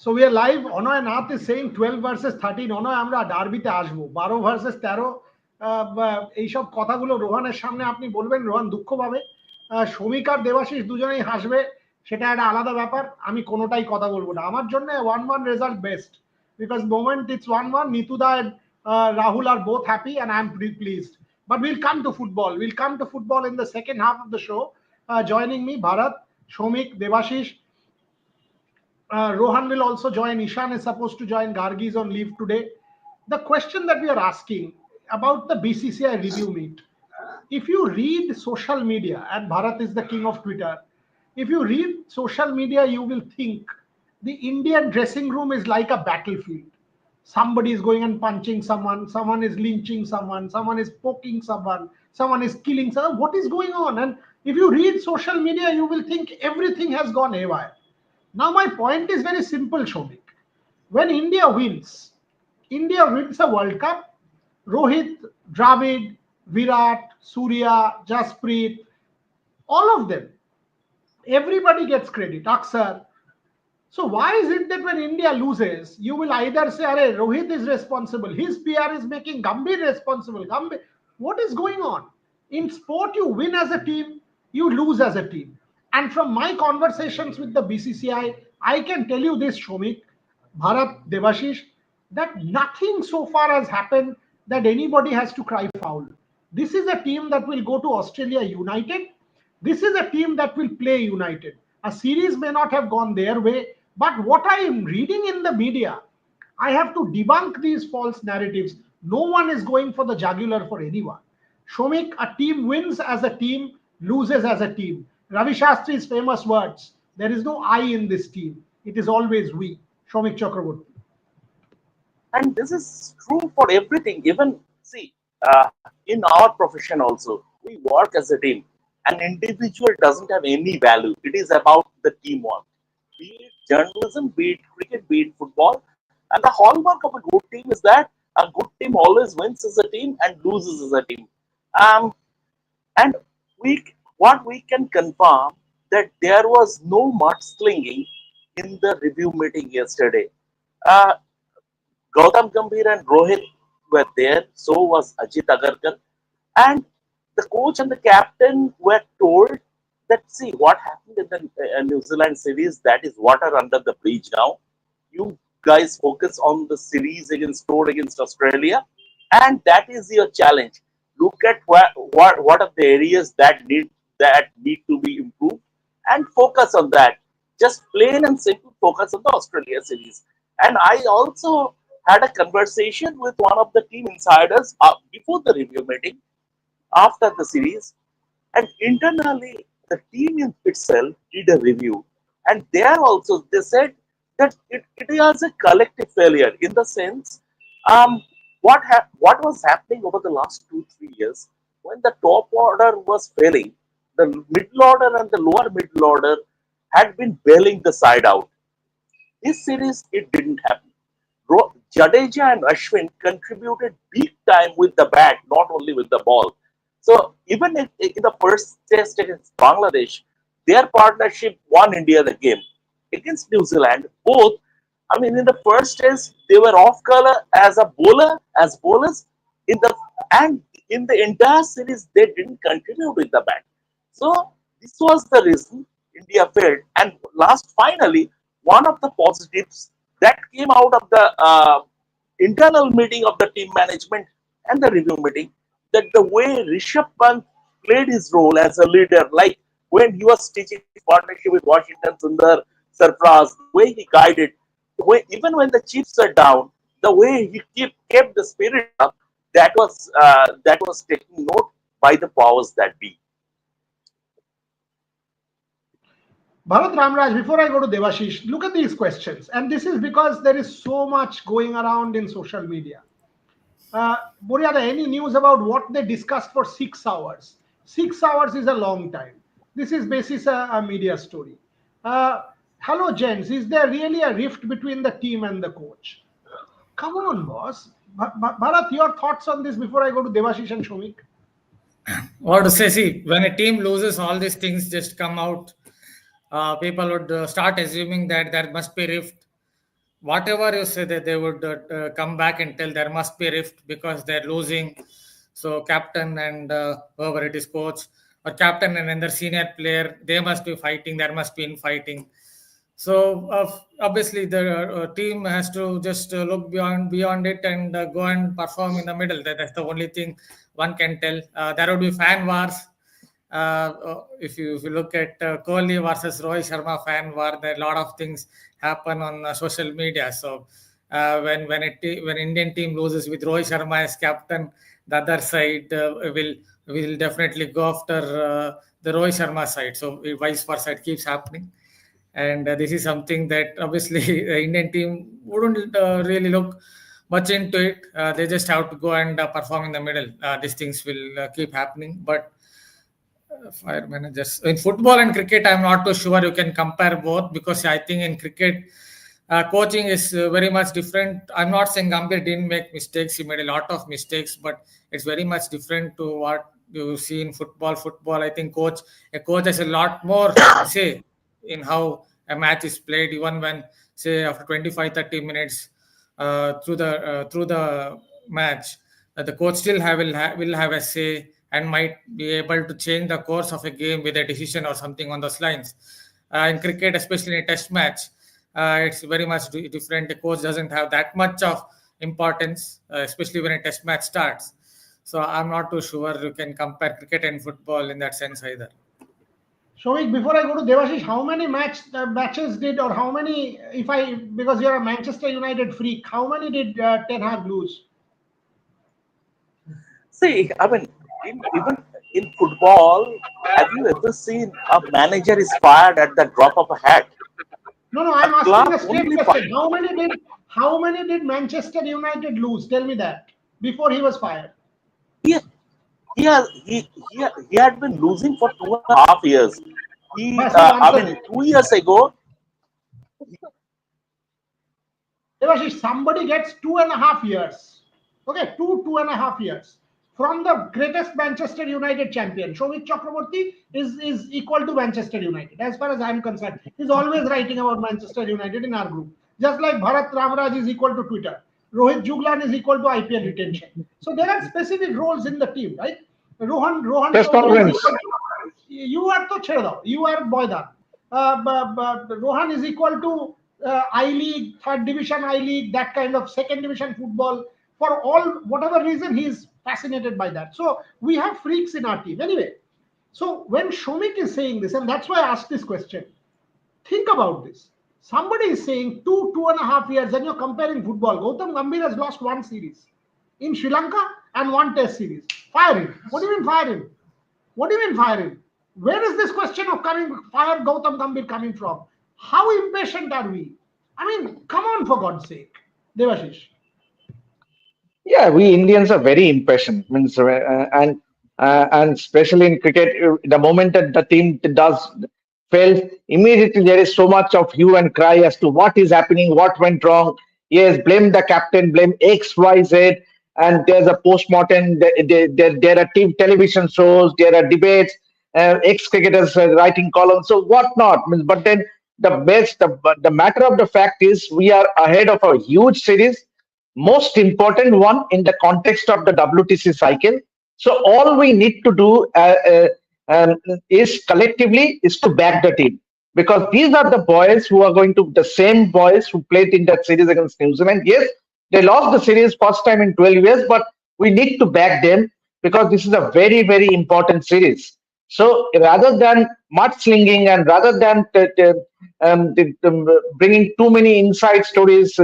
So we are live. Onoy Nath is saying 12 versus 13. Onoy আমরা ডার্বিতে আসবো 12 versus 13 এইসব কথাগুলো রোহানের সামনে আপনি বলবেন, রোহান দুঃখ পাবে। শ্রমিক আর দেবাশিস দুজনেই হাসবে, সেটা একটা আলাদা ব্যাপার। আমি কোনোটাই কথা বলবো না। আমার জন্য 1-1 result best, because moment it's 1-1. Nituda and Rahul are both happy and I'm pretty pleased. But we'll come to football. We'll come to football in the second half of the show. Joining me, Bharat, Shomik, Devashish. Rohan will also join. Ishan is supposed to join. Gargi is on leave today. The question that we are asking about the BCCI review meet. If you read social media, and Bharat is the king of Twitter, if you read social media, you will think the Indian dressing room is like a battlefield. Somebody is going and punching someone, someone is lynching someone, someone is poking someone, someone is killing someone. What is going on? And if you read social media, you will think everything has gone haywire. Now, my point is very simple, Shomik. When India wins a World Cup, Rohit, Dravid, Virat, Surya, Jasprit, all of them, everybody gets credit, Aksar. So why is it that when India loses, you will either say, Arey, Rohit is responsible, his PR is making Gambhir responsible. Gambhir, what is going on? In sport, you win as a team, you lose as a team. And from my conversations with the BCCI, I can tell you this, Shomik, Bharat, Devashish, that nothing so far has happened that anybody has to cry foul. This is a team that will go to Australia united. This is a team that will play united. A series may not have gone their way, but what I am reading in the media, I have to debunk these false narratives. No one is going for the jugular for anyone. Shomik, a team wins as a team, loses as a team. Ravi Shastri's famous words, there is no I in this team. It is always we. Shomik Chakraborty. And this is true for everything. Even, see, in our profession also, we work as a team. An individual doesn't have any value. It is about the teamwork. Be it journalism, be it cricket, be it football. And the hallmark of a good team is that a good team always wins as a team and loses as a team. And what we can confirm that there was no mudslinging in the review meeting yesterday. Gautam Gambhir and Rohit were there, so was Ajit Agarkar, and the coach and the captain were told that, see, what happened in the New Zealand series, that is water under the bridge now. You guys focus on the series against Australia, and that is your challenge. Look at what are the areas that need to be improved and focus on that. Just plain and simple focus on the Australia series. And I also had a conversation with one of the team insiders before the review meeting, after the series, and internally the team itself did a review, and there also they said that it was a collective failure, in the sense what was happening over the last 2-3 years. When the top order was failing, the middle order and the lower middle order had been bailing the side out. This series, it didn't happen. Jadeja and Ashwin contributed big time with the bat, not only with the ball. So even in the first test against Bangladesh, their partnership won India the game. Against New Zealand, both, I mean, in the first test, they were off color as bowlers, and in the entire series, they didn't continue with the bat. So this was the reason India failed. And finally, one of the positives that came out of the internal meeting of the team management and the review meeting, that the way Rishabh Pant played his role as a leader, like when he was teaching his partnership with Washington Sundar, Sarfraz, the way he guided, even when the chips were down, the way he kept the spirit up, that was taken note by the powers that be. Bharat Ramraj, before I go to Devashish, look at these questions. And this is because there is so much going around in social media. Boryada, any news about what they discussed for 6 hours? 6 hours is a long time. This is basically a media story. Hello, gents. Is there really a rift between the team and the coach? Come on, boss. Bharat, your thoughts on this before I go to Devashish and Shomik? What to say? See, when a team loses, all these things just come out. People would start assuming that there must be rift. whatever you say, that they would come back and tell there must be a rift because they're losing. So captain and whoever it is, coach or captain and another senior player, they must be fighting. There must be infighting. So obviously the team has to just look beyond it and go and perform in the middle. That's the only thing one can tell. There would be fan wars. If you look at Kohli versus Rohit Sharma fan war, there are a lot of things happen on social media. So when Indian team loses with Rohit Sharma as captain, the other side will definitely go after the Rohit Sharma side. So vice versa, it keeps happening. And this is something that obviously the Indian team wouldn't really look much into it. They just have to go and perform in the middle. These things will keep happening. But fire managers in football and cricket, I'm not too sure you can compare both, because I think in cricket, coaching is very much different. I'm not saying Gambhir didn't make mistakes; he made a lot of mistakes, but it's very much different to what you see in football. Football, I think a coach has a lot more say in how a match is played, even when, say, after 25, 30 minutes through the match, the coach still will have a say and might be able to change the course of a game with a decision or something on those lines. In cricket, especially in a test match, it's very much different. The coach doesn't have that much of importance, especially when a test match starts. So I'm not too sure you can compare cricket and football in that sense either. Shovik, before I go to Devashish, how many matches did, or how many, if I, because you're a Manchester United freak, how many did Ten Hag lose? See, I mean, even in football, have you ever seen a manager is fired at the drop of a hat? No, no, A I'm asking club a straight only question. How many did Manchester United lose? Tell me that before he was fired. he, he had been losing for 2.5 years. Bas, you I answered mean, it. 2 years ago, Devashish, somebody gets 2.5 years. Okay, 2.5 years from the greatest Manchester United champion. Shovik Chakraborty is equal to Manchester United. As far as I'm concerned, he's always writing about Manchester United in our group. Just like Bharat Ramraj is equal to Twitter. Rohit Juglan is equal to IPL retention. So there are specific roles in the team, right? Rohan Press Chaudhary is conference. equal to, you are to chheda, you are Boydan. Rohan is equal to I League, third division I League, that kind of second division football. For all whatever reason, he's fascinated by that. So we have freaks in our team. Anyway, so when Shomik is saying this, and that's why I asked this question, think about this. Somebody is saying 2.5 years, and you're comparing football. Gautam Gambhir has lost one series in Sri Lanka and one test series. Fire him. What do you mean fire him? What do you mean fire him? Where is this question of fire Gautam Gambhir coming from? How impatient are we? I mean, come on, for God's sake. Devashish. Yeah, we Indians are very impatient. Means and especially in cricket, the moment that the team does fail, immediately there is so much of hue and cry as to what is happening, what went wrong. Yes, blame the captain, blame X, Y, Z, and there's a postmortem. There are team television shows, there are debates, ex cricketers writing columns, so what not. But then the matter of the fact is we are ahead of a huge series, most important one in the context of the WTC cycle. So all we need to do is collectively is to back the team, because these are the boys who are going to the same boys who played in that series against New Zealand. Yes, they lost the series first time in 12 years, but we need to back them because this is a very, very important series. So rather than mudslinging and rather than bringing too many inside stories,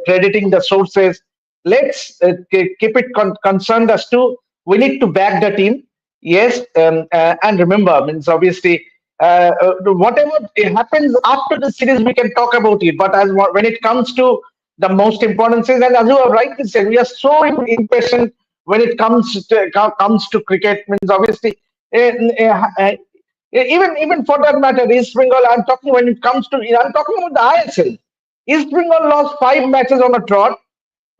crediting the sources, let's keep it concerned as to we need to back the team. Yes, and remember, means obviously whatever happens after the series, we can talk about it. But when it comes to the most important series, and as you have rightly said, we are so impatient when it comes to cricket. Means obviously, uh, uh, uh, even for that matter, East Bengal. I'm talking when it comes to. I'm talking about the ISL. East Bengal lost 5 matches on a trot.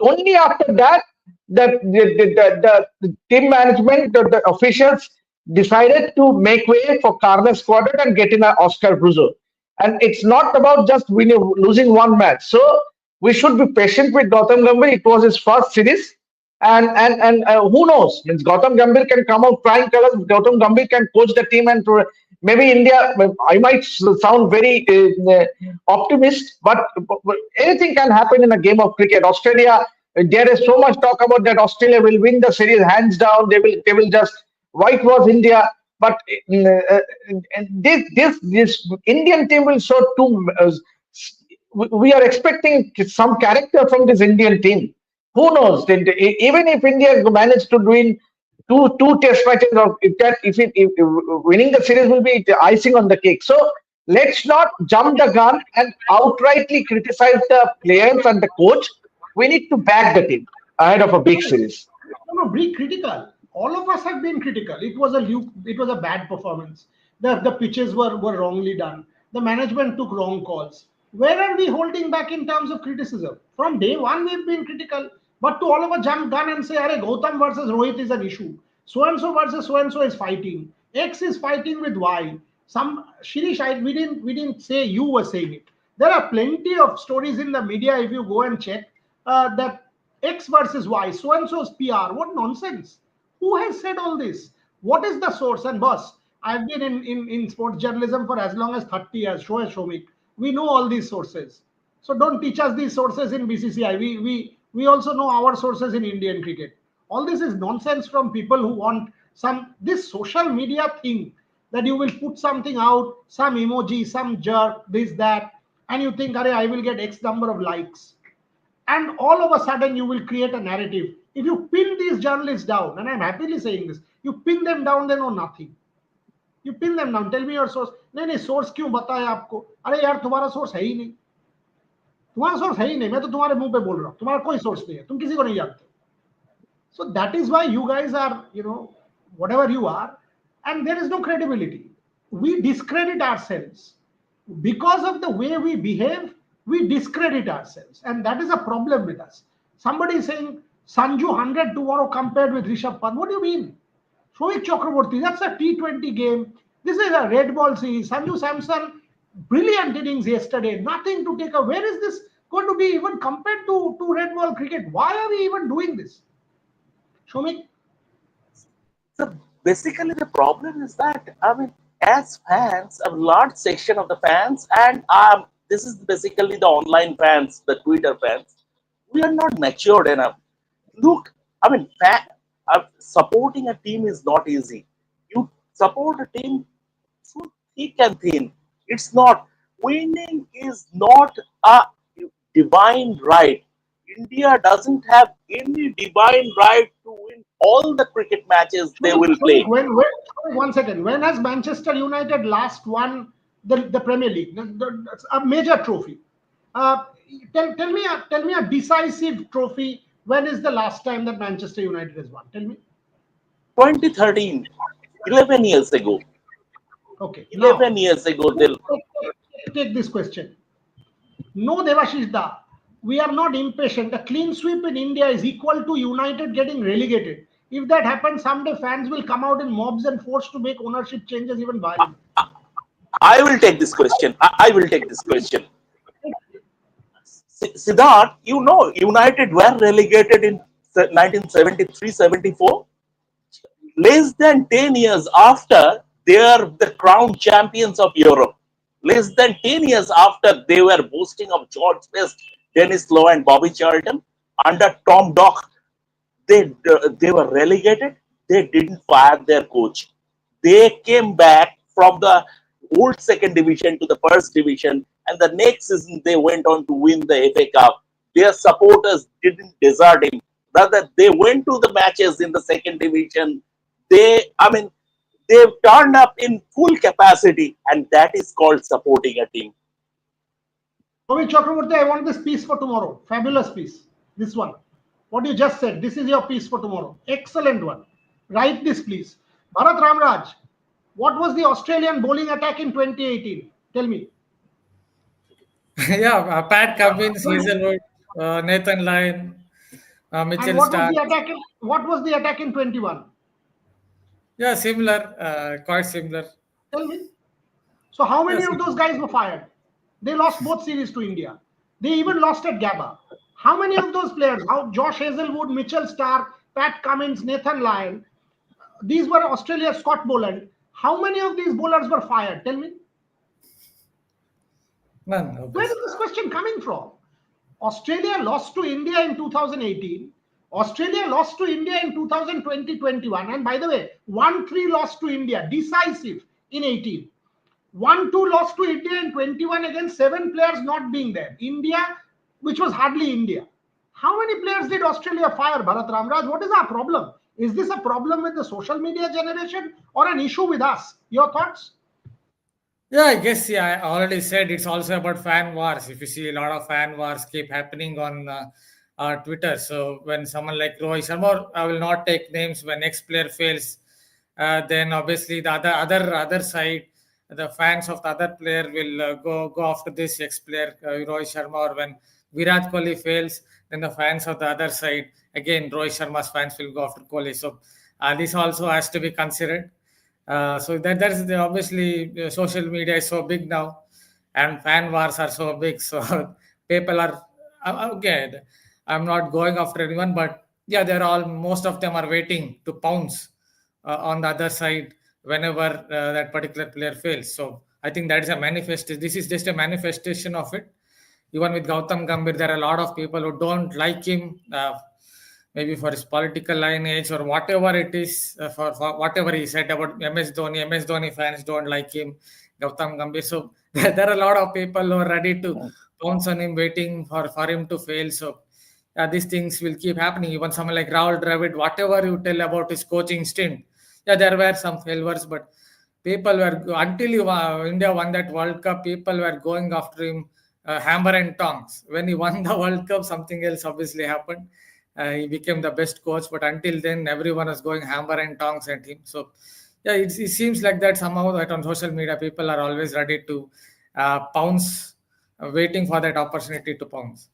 Only after that, the team management, the officials decided to make way for Carlos Quadrat and get in Oscar Bruzo. And it's not about just winning, losing one match. So we should be patient with Gautam Gambhir. It was his first series, and who knows? Means Gautam Gambhir can come out flying colors. Gautam Gambhir can coach the team, and maybe India. I might sound very optimist, but anything can happen in a game of cricket. Australia. There is so much talk about that Australia will win the series hands down. They will just whitewash India. But this Indian team will show two. We are expecting some character from this Indian team. Who knows? Even if India managed to win two test matches, or if winning the series will be the icing on the cake. So let's not jump the gun and outrightly criticize the players and the coach. We need to back the team ahead of a big series. No, be critical. All of us have been critical. It was a bad performance. The pitches were wrongly done. The management took wrong calls. Where are we holding back in terms of criticism? From day one, we've been critical. But to all of us jump gun and say, "Arey, Gautam versus Rohit is an issue. So and so versus so and so is fighting. X is fighting with Y." Some Shirish, we didn't say, you were saying it. There are plenty of stories in the media if you go and check that X versus Y, so and so's PR. What nonsense! Who has said all this? What is the source? And boss, I've been in sports journalism for as long as 30 years. Show me. We know all these sources. So don't teach us these sources in BCCI. We also know our sources in Indian cricket. All this is nonsense from people who want this social media thing that you will put something out, some emoji, some jerk, this, that, and you think, "Arey, I will get X number of likes." And all of a sudden you will create a narrative. If you pin these journalists down, and I'm happily saying this, you pin them down, they know nothing. You pin them down. Tell me your source. नहीं source क्यों बताया आपको? अरे यार तुम्हारा source है ही नहीं. तुम्हारा source है ही नहीं. मैं तो तुम्हारे मुंह पे बोल रहा हूँ. तुम्हारा कोई source नहीं है. तुम किसी को नहीं जानते. So that is why you guys are, whatever you are, and there is no credibility. We discredit ourselves because of the way we behave. We discredit ourselves, and that is a problem with us. Somebody is saying Sanju 100 tomorrow compared with Rishabh Pant. What do you mean? Shoaib Chakraborty, that's a T20 game. This is a red ball series. Sanju Samson, brilliant innings yesterday. Nothing to take away. Where is this going to be even compared to red ball cricket? Why are we even doing this? Shomik? So basically, the problem is that, as fans, a large section of the fans, and this is basically the online fans, the Twitter fans, we are not matured enough. Look, supporting a team is not easy. You support a team through thick and thin. It's not. Winning is not a divine right. India doesn't have any divine right to win all the cricket matches they will play. One second. When has Manchester United last won the Premier League? A major trophy. Tell me a decisive trophy. When is the last time that Manchester United has won? Tell me. 2013, 11 years ago. Okay. 11 years ago. Take this question. No, Devashish Da. We are not impatient. A clean sweep in India is equal to United getting relegated. If that happens, someday fans will come out in mobs and forced to make ownership changes even violent. I will take this question. I will take this question. Siddharth, United were relegated in 1973-74. Less than 10 years after they are the crowned champions of Europe. Less than 10 years after they were boasting of George Best, Dennis Law and Bobby Charlton, under Tom Dock, they were relegated. They didn't fire their coach. They came back from the old second division to the first division, and the next season they went on to win the FA Cup. Their supporters didn't desert him. Rather, they went to the matches in the second division. They've turned up in full capacity, and that is called supporting a team. Rohit Chakraborty, I want this piece for tomorrow. Fabulous piece. This one. What you just said. This is your piece for tomorrow. Excellent one. Write this, please. Bharat Ramraj, what was the Australian bowling attack in 2018? Tell me. Yeah, Pat Cummins, Hazelwood, Nathan Lyon, Mitchell And what Starc. what was the attack in 21? Yeah, similar, quite similar. Tell me. So how many Yes. of those guys were fired? They lost both series to India. They even lost at Gabba. How many of those players? How Josh Hazelwood, Mitchell Stark, Pat Cummins, Nathan Lyon? These were Australia's Scott Boland. How many of these bowlers were fired? Tell me. None, Where is obviously. this question coming from? Australia lost to India in 2018. Australia lost to India in 2020-21. And by the way, 1-3 loss to India, decisive in 18. 1-2 loss to India in 21 against 7 players not being there. India, which was hardly India. How many players did Australia fire, Bharat Ramraj? What is our problem? Is this a problem with the social media generation or an issue with us? Your thoughts? Yeah, I guess, yeah, I already said it's also about fan wars. If you see a lot of fan wars keep happening on Twitter. So when someone like Rohit Sharma, or I will not take names, when ex player fails, then obviously the other side, the fans of the other player will go after this ex player, Rohit Sharma. Or when Virat Kohli fails, then the fans of the other side, again, Rohit Sharma's fans will go after Kohli. So this also has to be considered. So that's obviously social media is so big now, and fan wars are so big. So people are okay. I'm not going after anyone, but yeah, they're all, most of them are waiting to pounce on the other side whenever that particular player fails. So I think that is a manifest. This is just a manifestation of it. Even with Gautam Gambhir, there are a lot of people who don't like him. Maybe for his political lineage or whatever it is, for whatever he said about MS Dhoni. MS Dhoni fans don't like him, Gautam Gambhir. So there are a lot of people who are ready to pounce on him, waiting for him to fail. So these things will keep happening. Even someone like Rahul Dravid, whatever you tell about his coaching stint, yeah, there were some failures, but people were, until India won that World Cup, people were going after him hammer and tongs. When he won the World Cup, something else obviously happened. He became the best coach, but until then, everyone was going hammer and tongs at him. So, yeah, it seems like that somehow that on social media, people are always ready to pounce, waiting for that opportunity to pounce.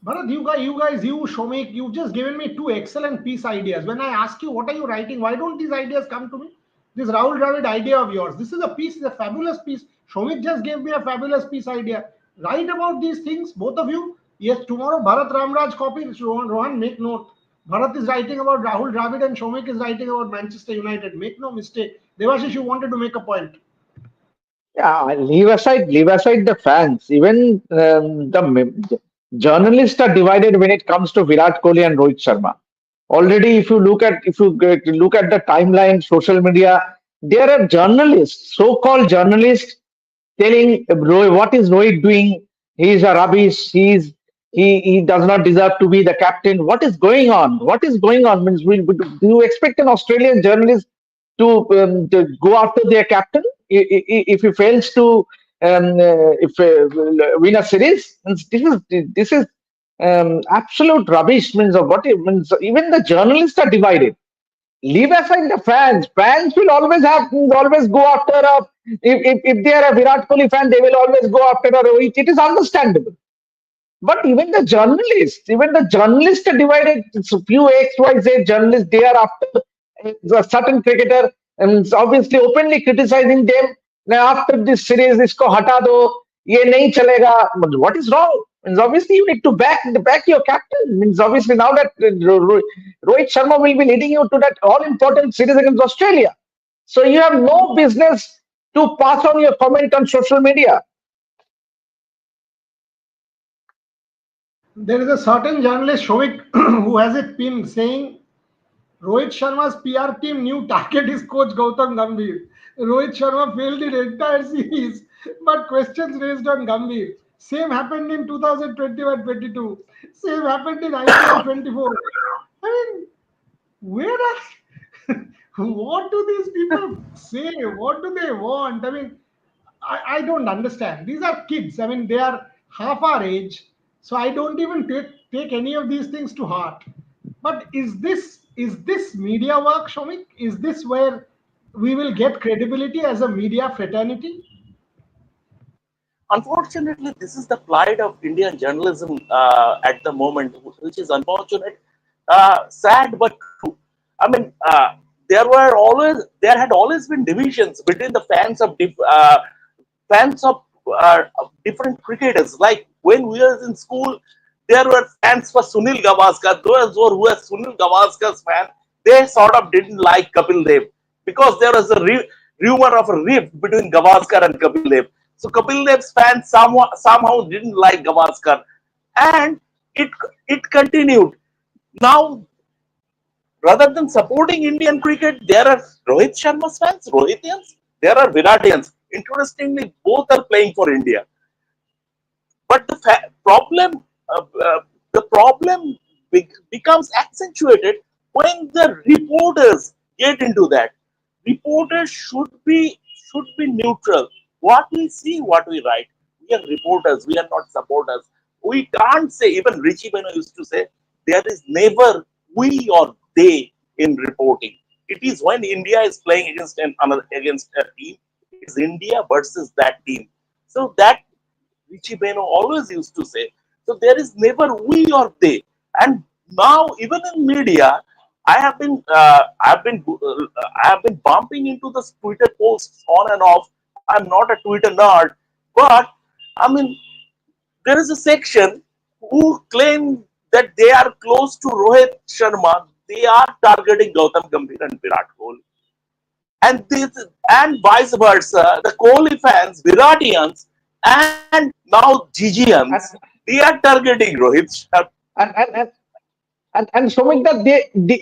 Bharat, you, Shomik, you've just given me two excellent piece ideas. When I ask you, what are you writing? Why don't these ideas come to me? This Rahul Dravid idea of yours. This is a piece, is a fabulous piece. Shomik just gave me a fabulous piece idea. Write about these things, both of you. Yes, tomorrow Bharat Ramraj copy. Rohan, make note. Bharat is writing about Rahul Dravid and Shomik is writing about Manchester United. Make no mistake. Devashish, you wanted to make a point. Yeah, leave aside the fans. Even the journalists are divided when it comes to Virat Kohli and Rohit Sharma. Already, if you look at the timeline, social media, there are journalists, so-called journalists, telling Rohit, what is Rohit doing? He is a rubbish. He does not deserve to be the captain. What is going on? What is going on? Means, do you expect an Australian journalist to go after their captain if he fails to if win a series? Means this is absolute rubbish. Means of what it means. Even the journalists are divided. Leave aside the fans. Fans will always go after a, if they are a Virat Kohli fan, they will always go after a Rohit. It is understandable. But even the journalists are divided. It's a few XYZ journalists, they are after a certain cricketer and obviously openly criticizing them. Now after this series, isko hata do, ye nahi chalega. But what is wrong? Means obviously you need to back your captain. Means obviously now that Rohit Sharma will be leading you to that all important series against Australia. So you have no business to pass on your comment on social media. There is a certain journalist, Shomik, who has it pinned saying Rohit Sharma's PR team new target is coach Gautam Gambhir. Rohit Sharma failed the entire series, but questions raised on Gambhir. Same happened in 2021-22. Same happened in IPL 24. I mean, where are what do these people say? What do they want? I mean, I don't understand. These are kids. I mean, they are half our age. So I don't even take any of these things to heart. But is this media work, Shomik? Is this where we will get credibility as a media fraternity? Unfortunately, this is the plight of Indian journalism at the moment, which is unfortunate, sad but true. I mean, there had always been divisions between the fans of different cricketers. Like when we were in school, there were fans for Sunil Gavaskar. Those who were Sunil Gavaskar's fan, they sort of didn't like Kapil Dev because there was a rumor of a rift between Gavaskar and Kapil Dev. So Kapil Dev's fans somehow didn't like Gavaskar, and it it continued. Now, rather than supporting Indian cricket, there are Rohit Sharma's fans, Rohitians, there are Viratians. Interestingly, both are playing for India. But uh, uh, the problem becomes accentuated when the reporters get into that. Reporters should be neutral. What we see, what we write. We are reporters. We are not supporters. We can't say. Even Richie Beno used to say, there is never we or they in reporting. It is when India is playing against a team. It is India versus that team. So that Richie Beno always used to say. So there is never we or they. And now even in media, I have been bumping into the Twitter posts on and off. I'm not a Twitter nerd, but I mean there is a section who claim that they are close to Rohit Sharma. They are targeting Gautam Gambhir and Virat Kohli, and vice versa. The Kohli fans, Viratians, and now GGMs, And they are targeting Rohit Sharma. and and and, and showing that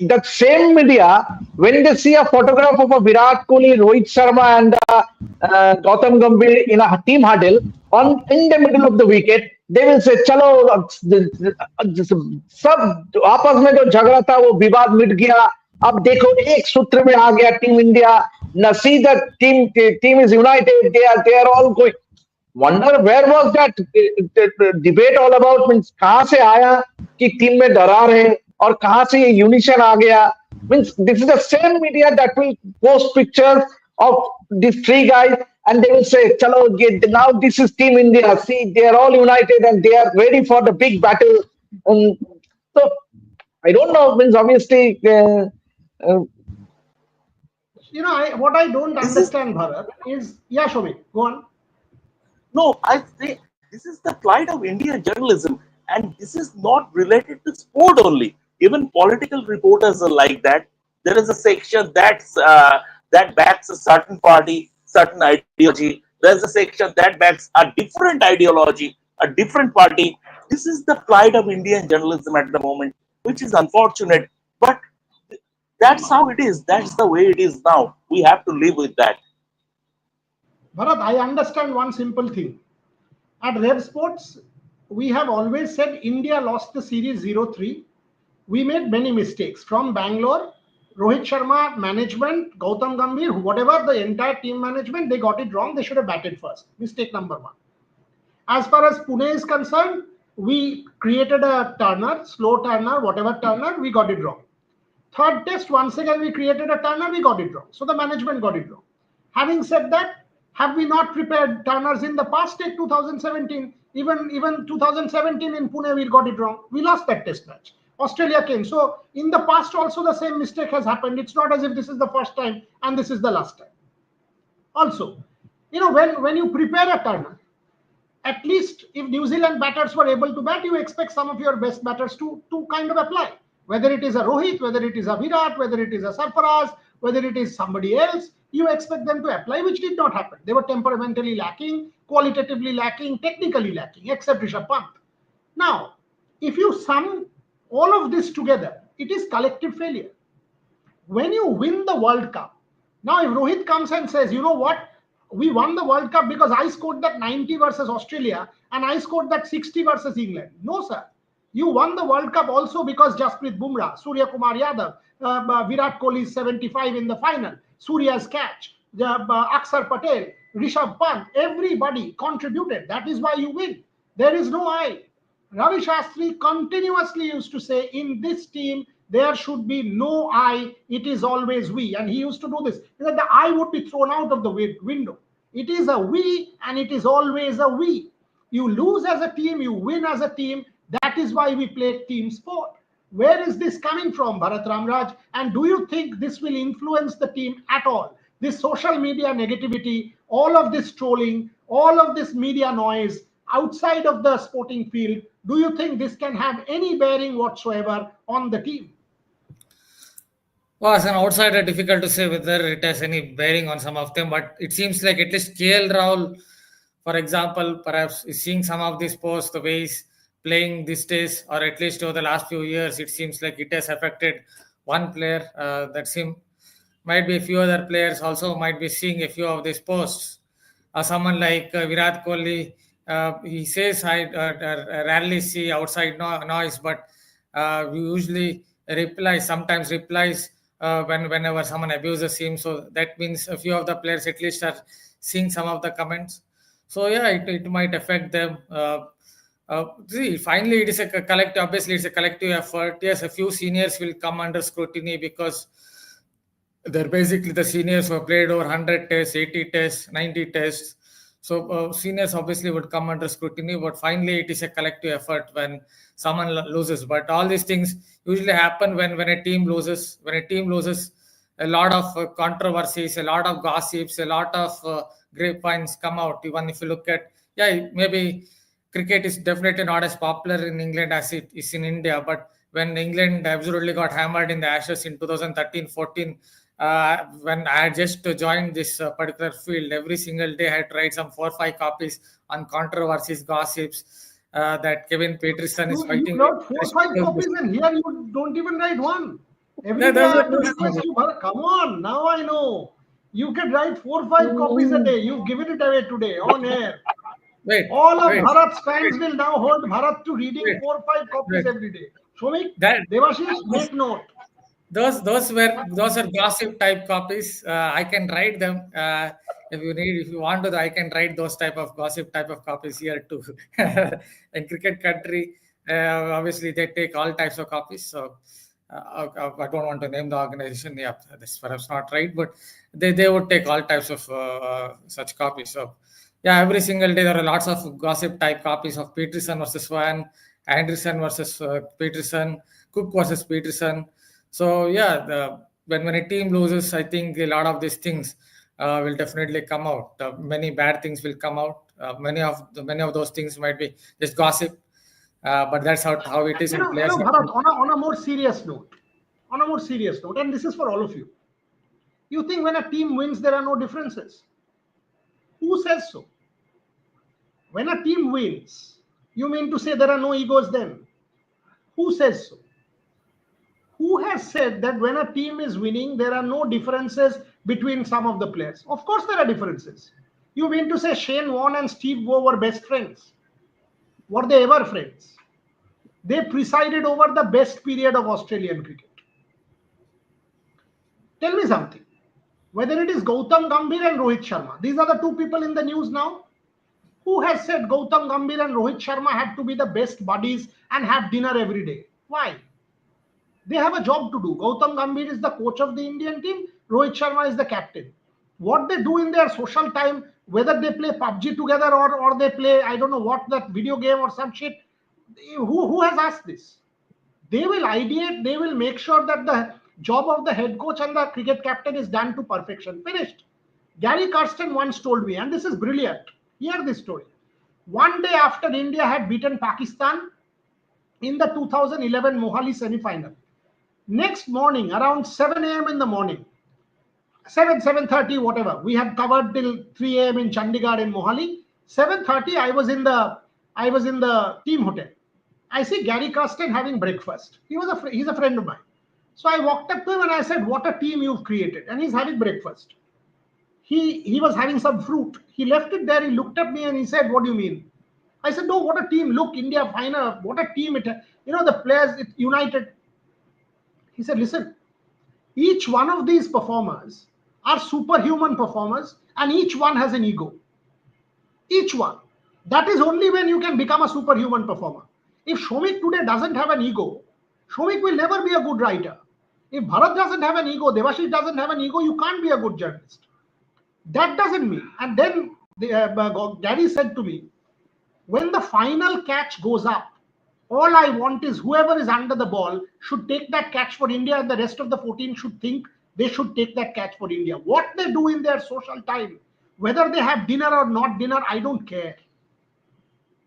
that same media, when they see a photograph of a Virat Kohli, Rohit Sharma, and Gautam Gambhir in a team huddle on in the middle of the wicket, they will say, "चलो सब आपस में जो झगड़ा था वो विवाद मिट गया. अब देखो एक सूत्र में आ गया team India. Now see the team is united. They are all going." Wonder where was that debate all about? Means कहाँ से आया कि टीम में दरार है और कहाँ से ये यूनिशन आ गया? Means this is the same media that will post pictures of these three guys and they will say, "Chalo, now this is Team India. See, they are all united and they are ready for the big battle." Um, so I don't know. Means obviously, uh, What I don't This is understand, Bharat, is yeah, Shobhit, go on. No, I say this is the plight of Indian journalism, and this is not related to sport only. Even political reporters are like that. There is a section that backs a certain party, certain ideology. There's a section that backs a different ideology, a different party. This is the plight of Indian journalism at the moment, which is unfortunate. But that's how it is. That's the way it is now. We have to live with that. Bharat, I understand one simple thing. At Rev Sports, we have always said India lost the series 0-3. We made many mistakes from Bangalore. Rohit Sharma management, Gautam Gambhir, whatever the entire team management, they got it wrong. They should have batted first. Mistake number one. As far as Pune is concerned, we created a Turner, slow Turner, whatever Turner, we got it wrong. Third test, once again, we created a Turner, we got it wrong. So the management got it wrong. Having said that, have we not prepared Turners in the past? Take 2017. Even 2017 in Pune, we got it wrong. We lost that test match. Australia came. So in the past also the same mistake has happened. It's not as if this is the first time and this is the last time. Also, when you prepare a Turner, at least if New Zealand batters were able to bat, you expect some of your best batters to kind of apply. Whether it is a Rohit, whether it is a Virat, whether it is a Sarfaraz, whether it is somebody else, you expect them to apply, which did not happen. They were temperamentally lacking, qualitatively lacking, technically lacking, except Rishabh Pant. Now, if you sum all of this together, it is collective failure. When you win the World Cup, now if Rohit comes and says, you know what, we won the World Cup because I scored that 90 versus Australia and I scored that 60 versus England. No, sir. You won the World Cup also because Jasprit Bumrah, Surya Kumar Yadav, Virat Kohli's 75 in the final, Surya's catch, Akshar Patel, Rishabh Pant, everybody contributed. That is why you win. There is no I. Ravi Shastri continuously used to say, in this team, there should be no I, it is always we. And he used to do this. That the I would be thrown out of the window. It is a we and it is always a we. You lose as a team, you win as a team. That is why we play team sport. Where is this coming from, Bharat Ramraj? And do you think this will influence the team at all? This social media negativity all of this trolling, all of this media noise outside of the sporting field, do you think this can have any bearing whatsoever on the team? Well, as an outsider, difficult to say whether it has any bearing on some of them, but it seems like at least KL Rahul, for example, perhaps is seeing some of these posts, the way he's playing these days, or at least over the last few years, it seems like it has affected one player. That's him. Might be a few other players also might be seeing a few of these posts. Someone like Virat Kohli, he says I rarely see outside noise, but we usually sometimes replies whenever someone abuses him. So that means a few of the players at least are seeing some of the comments. So yeah, it might affect them. See, finally, it is a collective. Obviously, it's a collective effort. Yes, a few seniors will come under scrutiny because they're basically the seniors who have played over 100 tests, 80 tests, 90 tests. So seniors obviously would come under scrutiny, but finally it is a collective effort when someone loses. But all these things usually happen when a team loses. When a team loses, a lot of controversies, a lot of gossips, a lot of grapevines come out. Even if you look at, yeah, maybe cricket is definitely not as popular in England as it is in India. But when England absolutely got hammered in the Ashes in 2013-14, when I had just joined this particular field, every single day I had tried some 4 or 5 copies on controversies, gossips, that Kevin Peterson is You fighting. wrote 4 or 5 copies, and here you don't even write one. Every Yeah, day I there's a have to request you, Bharat, come on, now I know. You can write 4 or 5 copies a day. You've given it away today on air. wait, All of wait, Bharat's fans will now hold Bharat to reading wait, 4 or 5 copies wait. every day. Shomik, That Devashish, make note. those are gossip type copies. I can write them if you want to. I can write those type of gossip type of copies here too. In cricket country, obviously they take all types of copies. So I don't want to name the organization. Yeah, that's perhaps not right, but they would take all types of such copies. So yeah, every single day there are lots of gossip type copies of Peterson versus Swan, Anderson versus Peterson, Cook versus Peterson. So yeah, when a team loses, I think a lot of these things will definitely come out. Many bad things will come out. Many of those things might be just gossip, but that's how it is. You And know, you players know, have Bharat, to. on a more serious note, and this is for all of you. You think when a team wins, there are no differences? Who says so? When a team wins, you mean to say there are no egos then? Who says so? Who has said that when a team is winning, there are no differences between some of the players? Of course, there are differences. You mean to say Shane Warne and Steve Waugh were best friends? Were they ever friends? They presided over the best period of Australian cricket. Tell me something. Whether it is Gautam Gambhir and Rohit Sharma, these are the two people in the news now. Who has said Gautam Gambhir and Rohit Sharma have to be the best buddies and have dinner every day? Why? They have a job to do. Gautam Gambhir is the coach of the Indian team. Rohit Sharma is the captain. What they do in their social time, whether they play PUBG together or they play, I don't know what, that video game or some shit, who has asked this? They will ideate, they will make sure that the job of the head coach and the cricket captain is done to perfection. Finished. Gary Kirsten once told me, and this is brilliant. Hear this story. One day after India had beaten Pakistan in the 2011 Mohali semi-final, next morning around 7 a.m. in the morning, 7:30, whatever, we had covered till 3 a.m. in Chandigarh in Mohali. 7:30, I was in the team hotel. I see Gary Kirsten having breakfast. He's a friend of mine. So I walked up to him and I said, "What a team you've created!" And he's having breakfast. He was having some fruit. He left it there. He looked at me and he said, "What do you mean?" I said, "No, what a team! Look, India final. What a team! The players united." He said, "Listen, each one of these performers are superhuman performers, and each one has an ego. Each one. That is only when you can become a superhuman performer. If Shomik today doesn't have an ego, Shomik will never be a good writer. If Bharat doesn't have an ego, Devashish doesn't have an ego, you can't be a good journalist. That doesn't mean." And then Gary said to me, "When the final catch goes up, all I want is whoever is under the ball should take that catch for India, and the rest of the 14 should think they should take that catch for India. What they do in their social time, Whether they have dinner or not dinner, I don't care.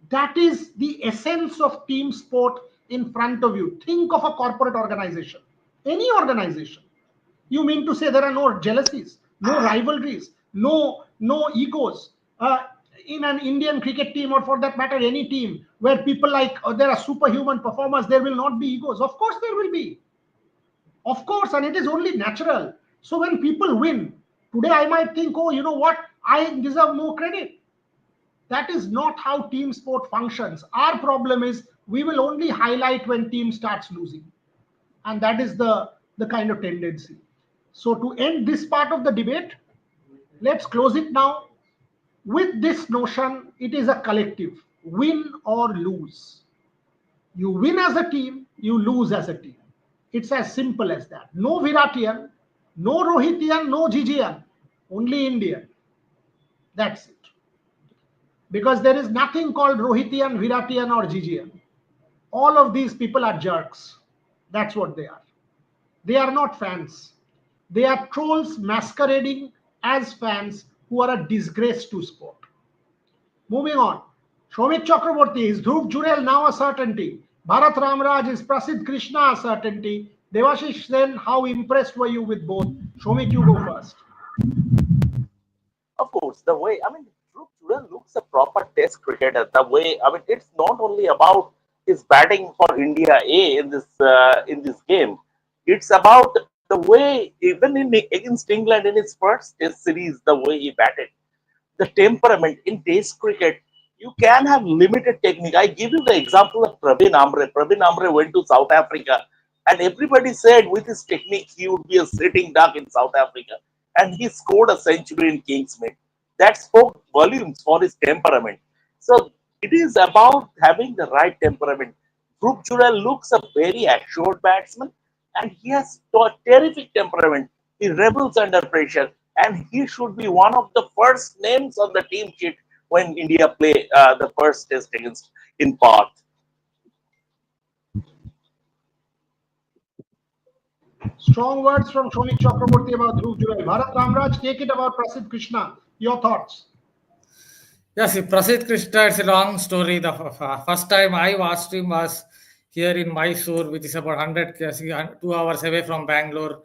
That is the essence of team sport in front of you. Think of a corporate organization, any organization. You mean to say there are no jealousies, no rivalries, no egos? In an Indian cricket team, or for that matter, any team where people like there are superhuman performers, there will not be egos. Of course, there will be. Of course, and it is only natural. So when people win, today I might think, oh, you know what, I deserve more credit. That is not how team sport functions. Our problem is we will only highlight when team starts losing, and that is the kind of tendency. So to end this part of the debate, let's close it now with this notion: it is a collective, win or lose. You win as a team, you lose as a team. It's as simple as that. No Viratian, no Rohitian, no Gigian, only Indian. That's it. Because there is nothing called Rohitian, Viratian, or Gigian. All of these people are jerks. That's what they are. They are not fans. They are trolls masquerading as fans who are a disgrace to sport. Moving on. Shomit Chakraborty, is Dhruv Jurel now a certainty? Bharat Ramraj, is Prasidh Krishna a certainty? Devashish Sen, how impressed were you with both? Shomit, you go first. Of course, the way, I mean, Dhruv Jurel looks a proper test cricketer. The way, I mean, it's not only about his batting for India A in this game. It's about the way, even against England in his first test series, the way he batted, the temperament in test cricket. You can have limited technique. I give you the example of Praveen Amre. Praveen Amre went to South Africa, and everybody said with his technique he would be a sitting duck in South Africa, and he scored a century in Kingsmead. That spoke volumes for his temperament. So it is about having the right temperament. Dhruv Jurel looks a very assured batsman, and he has terrific temperament. He rebels under pressure, and he should be one of the first names on the team sheet when India play the first test against in Perth. Strong words from Shomit Chakraborty about Dhruv Jurel. Bharat Ramraj, take it about Prasidh Krishna. Your thoughts? Yes, Prasidh Krishna, it's a long story. The first time I watched him was here in Mysore, which is about 2 hours away from Bangalore,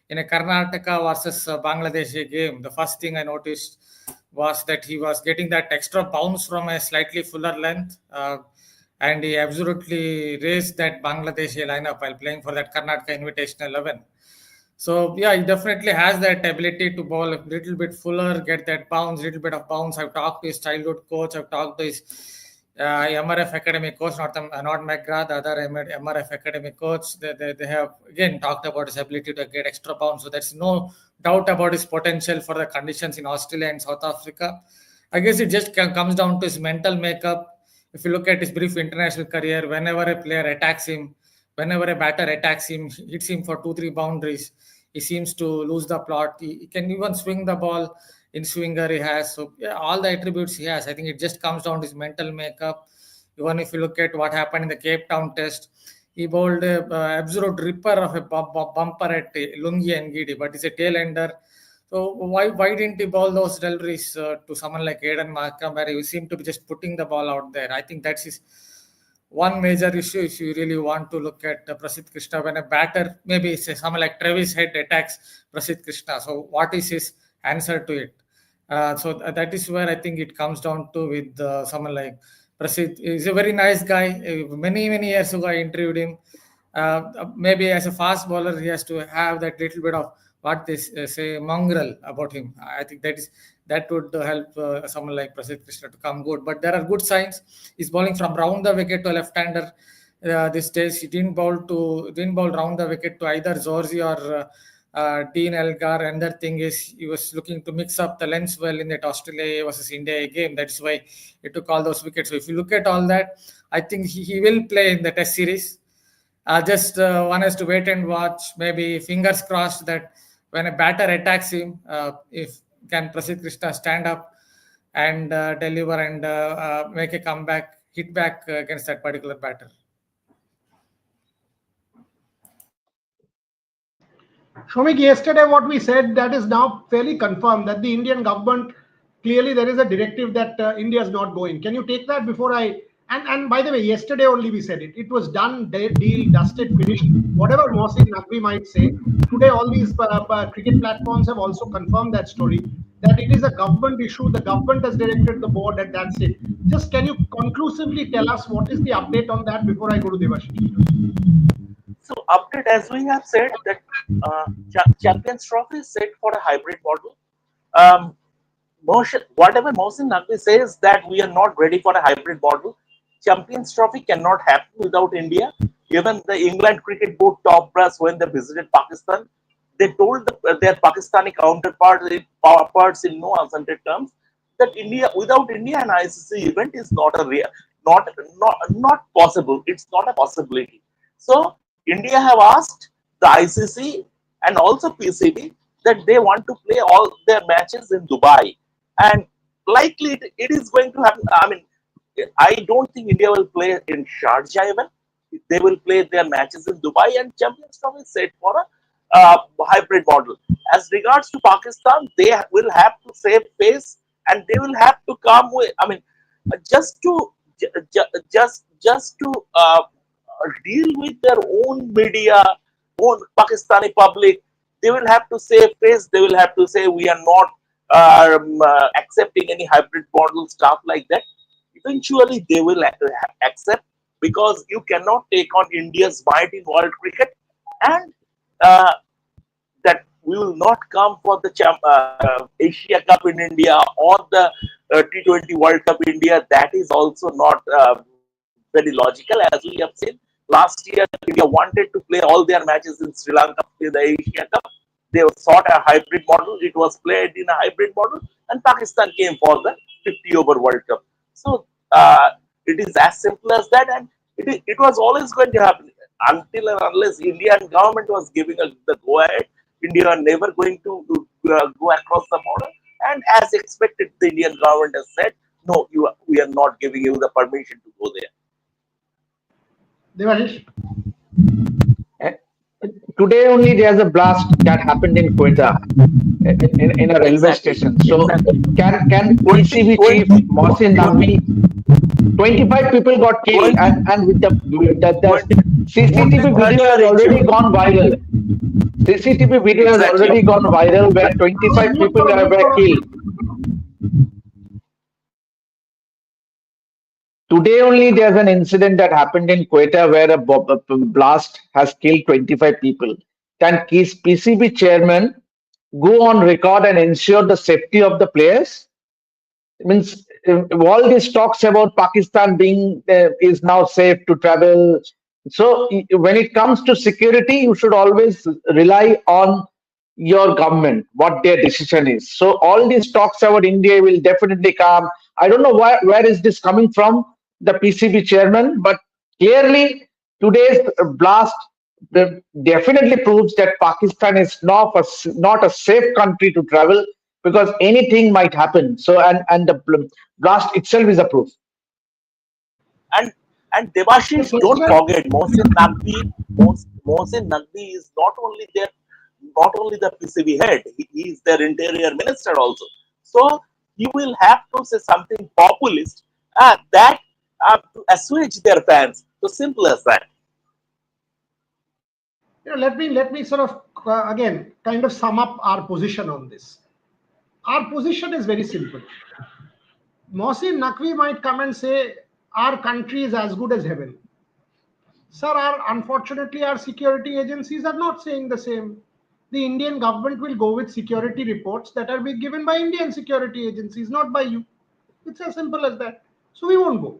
in a Karnataka versus Bangladesh game. The first thing I noticed was that he was getting that extra bounce from a slightly fuller length, and he absolutely raised that Bangladeshi lineup while playing for that Karnataka Invitational 11. So yeah, he definitely has that ability to bowl a little bit fuller, get that bounce, little bit of bounce. I've talked to his childhood coach. I've talked to his MRF Academy coach, not McGrath, the other MRF Academy coach. They have again talked about his ability to get extra bounce. So there's no doubt about his potential for the conditions in Australia and South Africa. I guess it just comes down to his mental makeup. If you look at his brief international career, whenever a player attacks him, whenever a batter attacks him, hits him for 2-3 boundaries, he seems to lose the plot. He can even swing the ball in swinger he has. So yeah, all the attributes he has. I think it just comes down to his mental makeup. Even if you look at what happened in the Cape Town test, he bowled a absolute ripper of a bumper at Lungi and Gidi, but he's a tail ender. So why didn't he bowl those deliveries to someone like Aiden Markham, where he seemed to be just putting the ball out there? I think that's his one major issue if you really want to look at Prasidh Krishna. When a batter, maybe say someone like Travis Head attacks Prasidh Krishna, so what is his answer to it? So that is where I think it comes down to with someone like Prasidh. He's a very nice guy. Many years ago I interviewed him. Maybe as a fast bowler he has to have that little bit of what they say mongrel about him. I think that would help someone like Prasidh Krishna to come good. But there are good signs. He's bowling from round the wicket to a left-hander. This days he didn't bowl round the wicket to either Zorzi or Dean Elgar. Another thing is he was looking to mix up the lengths well in that Australia versus India game. That's why he took all those wickets. So if you look at all that, I think he will play in the Test series. Just one has to wait and watch. Maybe fingers crossed that when a batter attacks him, if can Prasidh Krishna stand up and deliver and make a comeback, hit back against that particular batter. Shomik, yesterday what we said, that is now fairly confirmed, that the Indian government clearly there is a directive that India is not going. Can you take that before I? And by the way, yesterday only we said it. It was done, deal, dusted, finished. Whatever Mohsin Naqvi might say, today all these cricket platforms have also confirmed that story, that it is a government issue. The government has directed the board, and that's it. Just can you conclusively tell us what is the update on that before I go to Devashish? So update, as we have said, that Champions Trophy is set for a hybrid model. Um, whatever Mohsin Naqvi says that we are not ready for a hybrid model, Champions Trophy cannot happen without India. Even the England Cricket Board top brass, when they visited Pakistan, they told their Pakistani counterparts in no uncertain terms that India, without India, an ICC event is not a not possible. It's not a possibility. So India have asked the ICC and also PCB that they want to play all their matches in Dubai, and likely it is going to happen. I mean, I don't think India will play in Sharjah even. They will play their matches in Dubai, and Champions Trophy is set for a hybrid model. As regards to Pakistan, they will have to save face, and they will have to come with. I mean, just to just to deal with their own media, own Pakistani public, they will have to save face. They will have to say we are not accepting any hybrid model stuff like that. Eventually, they will accept, because you cannot take on India's might in world cricket, and uh, that we will not come for the Asia Cup in India or the T20 World Cup in India. That is also not very logical, as we have seen. Last year, India wanted to play all their matches in Sri Lanka in the Asia Cup. They sought a hybrid model. It was played in a hybrid model, and Pakistan came for the 50 over World Cup. So it is as simple as that, and it was always going to happen until and unless Indian government was giving the go ahead. India are never going to go across the border, and as expected, the Indian government has said, no, we are not giving you the permission to go there. Devashish? Eh, Today only there's a blast that happened in Quetta in a railway Exactly, station. So exactly. can 20, PCB chief 20, Mohsin Naqvi, 25 people got killed, 20, and with the 20, more CCTV than video 30 has are already injured. gone viral. CCTV video has Exactly. already gone viral where 25 people were killed. Today only there's an incident that happened in Quetta where a blast has killed 25 people. Can PCB chairman go on record and ensure the safety of the players? Means all these talks about Pakistan being is now safe to travel. So when it comes to security, you should always rely on your government, what their decision is. So all these talks about India will definitely come. I don't know where is this coming from, the PCB chairman, but clearly today's blast definitely proves that Pakistan is not a safe country to travel, because anything might happen. So and the blast itself is a proof. And and The Devashish, don't question, forget, Mohsin Naqvi is not only the PCB head, he is their interior minister also. So he will have to say something populist that to assuage their fans. So simple as that. let me sort of again kind of sum up our position on this. Our position is very simple. Mohsin Naqvi might come and say our country is as good as heaven. Sir, unfortunately, our security agencies are not saying the same. The Indian government will go with security reports that are being given by Indian security agencies, not by you. It's as simple as that. So we won't go.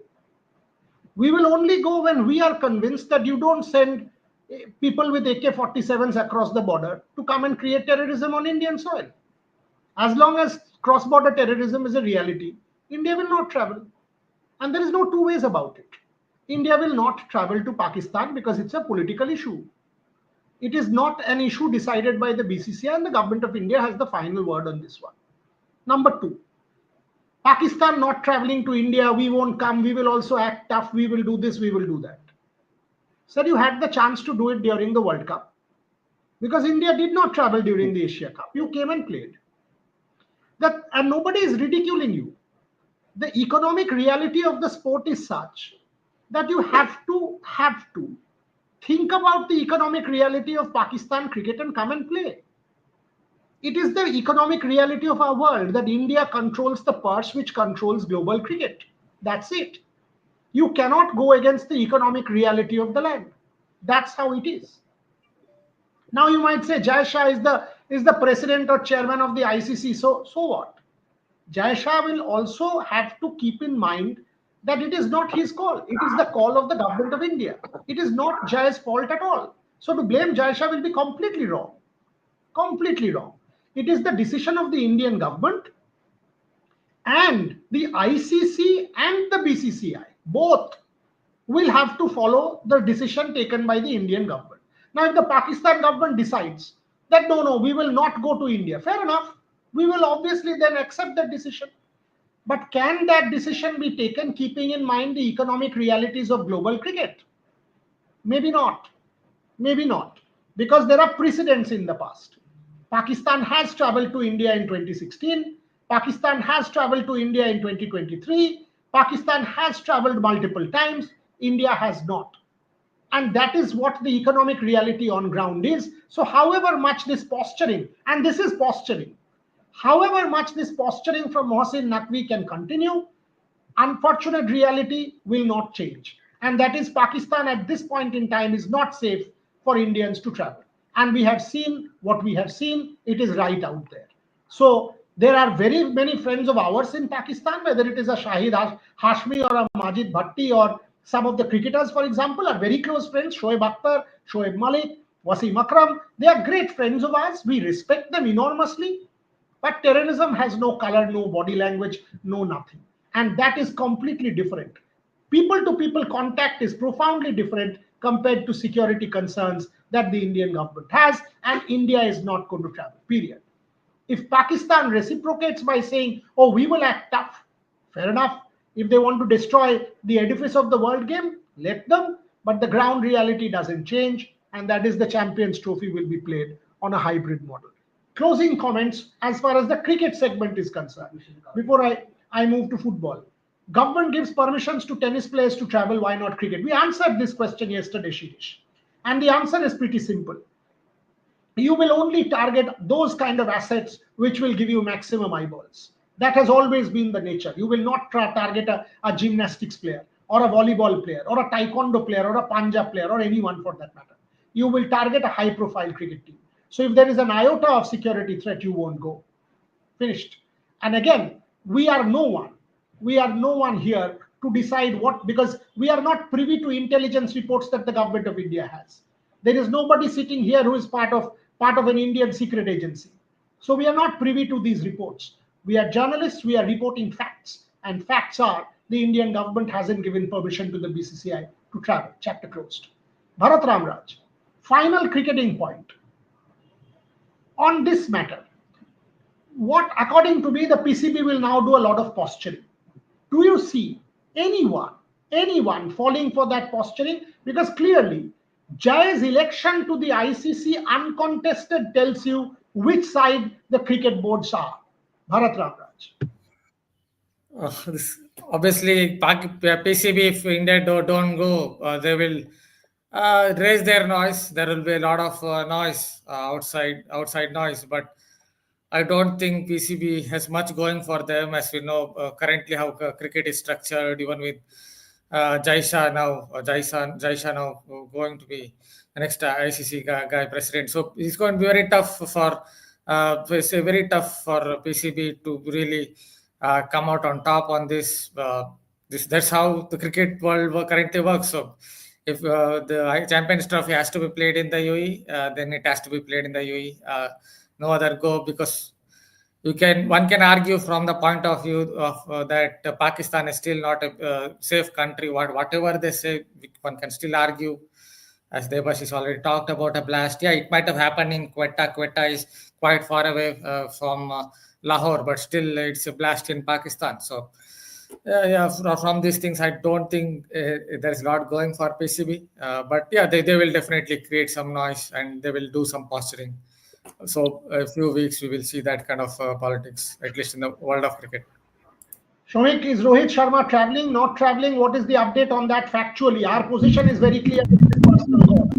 We will only go when we are convinced that you don't send people with AK-47s across the border to come and create terrorism on Indian soil. As long as cross-border terrorism is a reality, India will not travel. And there is no two ways about it. India will not travel to Pakistan because it's a political issue. It is not an issue decided by the BCCI, and the government of India has the final word on this one. Number two, Pakistan not traveling to India, we won't come, we will also act tough, we will do this, we will do that. Sir, you had the chance to do it during the World Cup because India did not travel during the Asia Cup. You came and played. And nobody is ridiculing you. The economic reality of the sport is such that you have to think about the economic reality of Pakistan cricket and come and play. It is the economic reality of our world that India controls the purse which controls global cricket. That's it. You cannot go against the economic reality of the land. That's how it is. Now you might say Jai Shah is the president or chairman of the ICC. So what? Jai Shah will also have to keep in mind that it is not his call. It is the call of the government of India. It is not Jai's fault at all. So to blame Jai Shah will be completely wrong. Completely wrong. It is the decision of the Indian government, and the ICC and the BCCI both will have to follow the decision taken by the Indian government. Now, if the Pakistan government decides that no, we will not go to India, fair enough. We will obviously then accept that decision. But can that decision be taken keeping in mind the economic realities of global cricket? Maybe not. Maybe not. Because there are precedents in the past. Pakistan has traveled to India in 2016. Pakistan has traveled to India in 2023. Pakistan has traveled multiple times. India has not. And that is what the economic reality on ground is. So, however much this posturing, and this is posturing, however much this posturing from Mohsin Naqvi can continue, unfortunate reality will not change. And that is Pakistan at this point in time is not safe for Indians to travel. And we have seen what we have seen. It is right out there. So there are very many friends of ours in Pakistan, whether it is a Shahid Hashmi or a Majid Bhatti or some of the cricketers, for example, are very close friends. Shoaib Akhtar, Shoaib Malik, Wasim Akram. They are great friends of ours. We respect them enormously. But terrorism has no color, no body language, no nothing. And that is completely different. People to people contact is profoundly different compared to security concerns that the Indian government has, and India is not going to travel, period. If Pakistan reciprocates by saying, oh, we will act tough, fair enough. If they want to destroy the edifice of the world game, let them. But the ground reality doesn't change, and that is the Champions Trophy will be played on a hybrid model. Closing comments as far as the cricket segment is concerned. Before I move to football. Government gives permissions to tennis players to travel, why not cricket? We answered this question yesterday, Shirish. And the answer is pretty simple. You will only target those kind of assets which will give you maximum eyeballs. That has always been the nature. You will not target a gymnastics player or a volleyball player or a taekwondo player or a panja player or anyone for that matter. You will target a high profile cricket team. So if there is an iota of security threat, you won't go. Finished. And again, we are no one here to decide what, because we are not privy to intelligence reports that the government of India has. There is nobody sitting here who is part of an Indian secret agency. So we are not privy to these reports. We are journalists, we are reporting facts. And facts are the Indian government hasn't given permission to the BCCI to travel. Chapter closed. Bharat Ramraj, final cricketing point. On this matter, what according to me, the PCB will now do a lot of posturing. Do you see anyone falling for that posturing? Because clearly, Jai's election to the ICC uncontested tells you which side the cricket boards are. Bharat Ramraj. Obviously, PCB, if India don't go, they will raise their noise. There will be a lot of noise, outside noise. But I don't think PCB has much going for them, as we know currently how cricket is structured, even with Jai Shah now, going to be the next ICC guy president. So it's going to be very tough for PCB to really come out on top on this. That's how the cricket world currently works. So if the Champions Trophy has to be played in the UAE, then it has to be played in the UAE. No other go, because one can argue from the point of view of that Pakistan is still not a safe country. Whatever they say, one can still argue. As Debashis already talked about a blast. Yeah, it might have happened in Quetta. Quetta is quite far away from Lahore, but still it's a blast in Pakistan. So from these things, I don't think there's a lot going for PCB. But yeah, they will definitely create some noise and they will do some posturing So a few weeks we will see that kind of politics, at least in the world of cricket. Shomik, is Rohit Sharma traveling, not traveling? What is the update on that factually? Our position is very clear. It is personal call.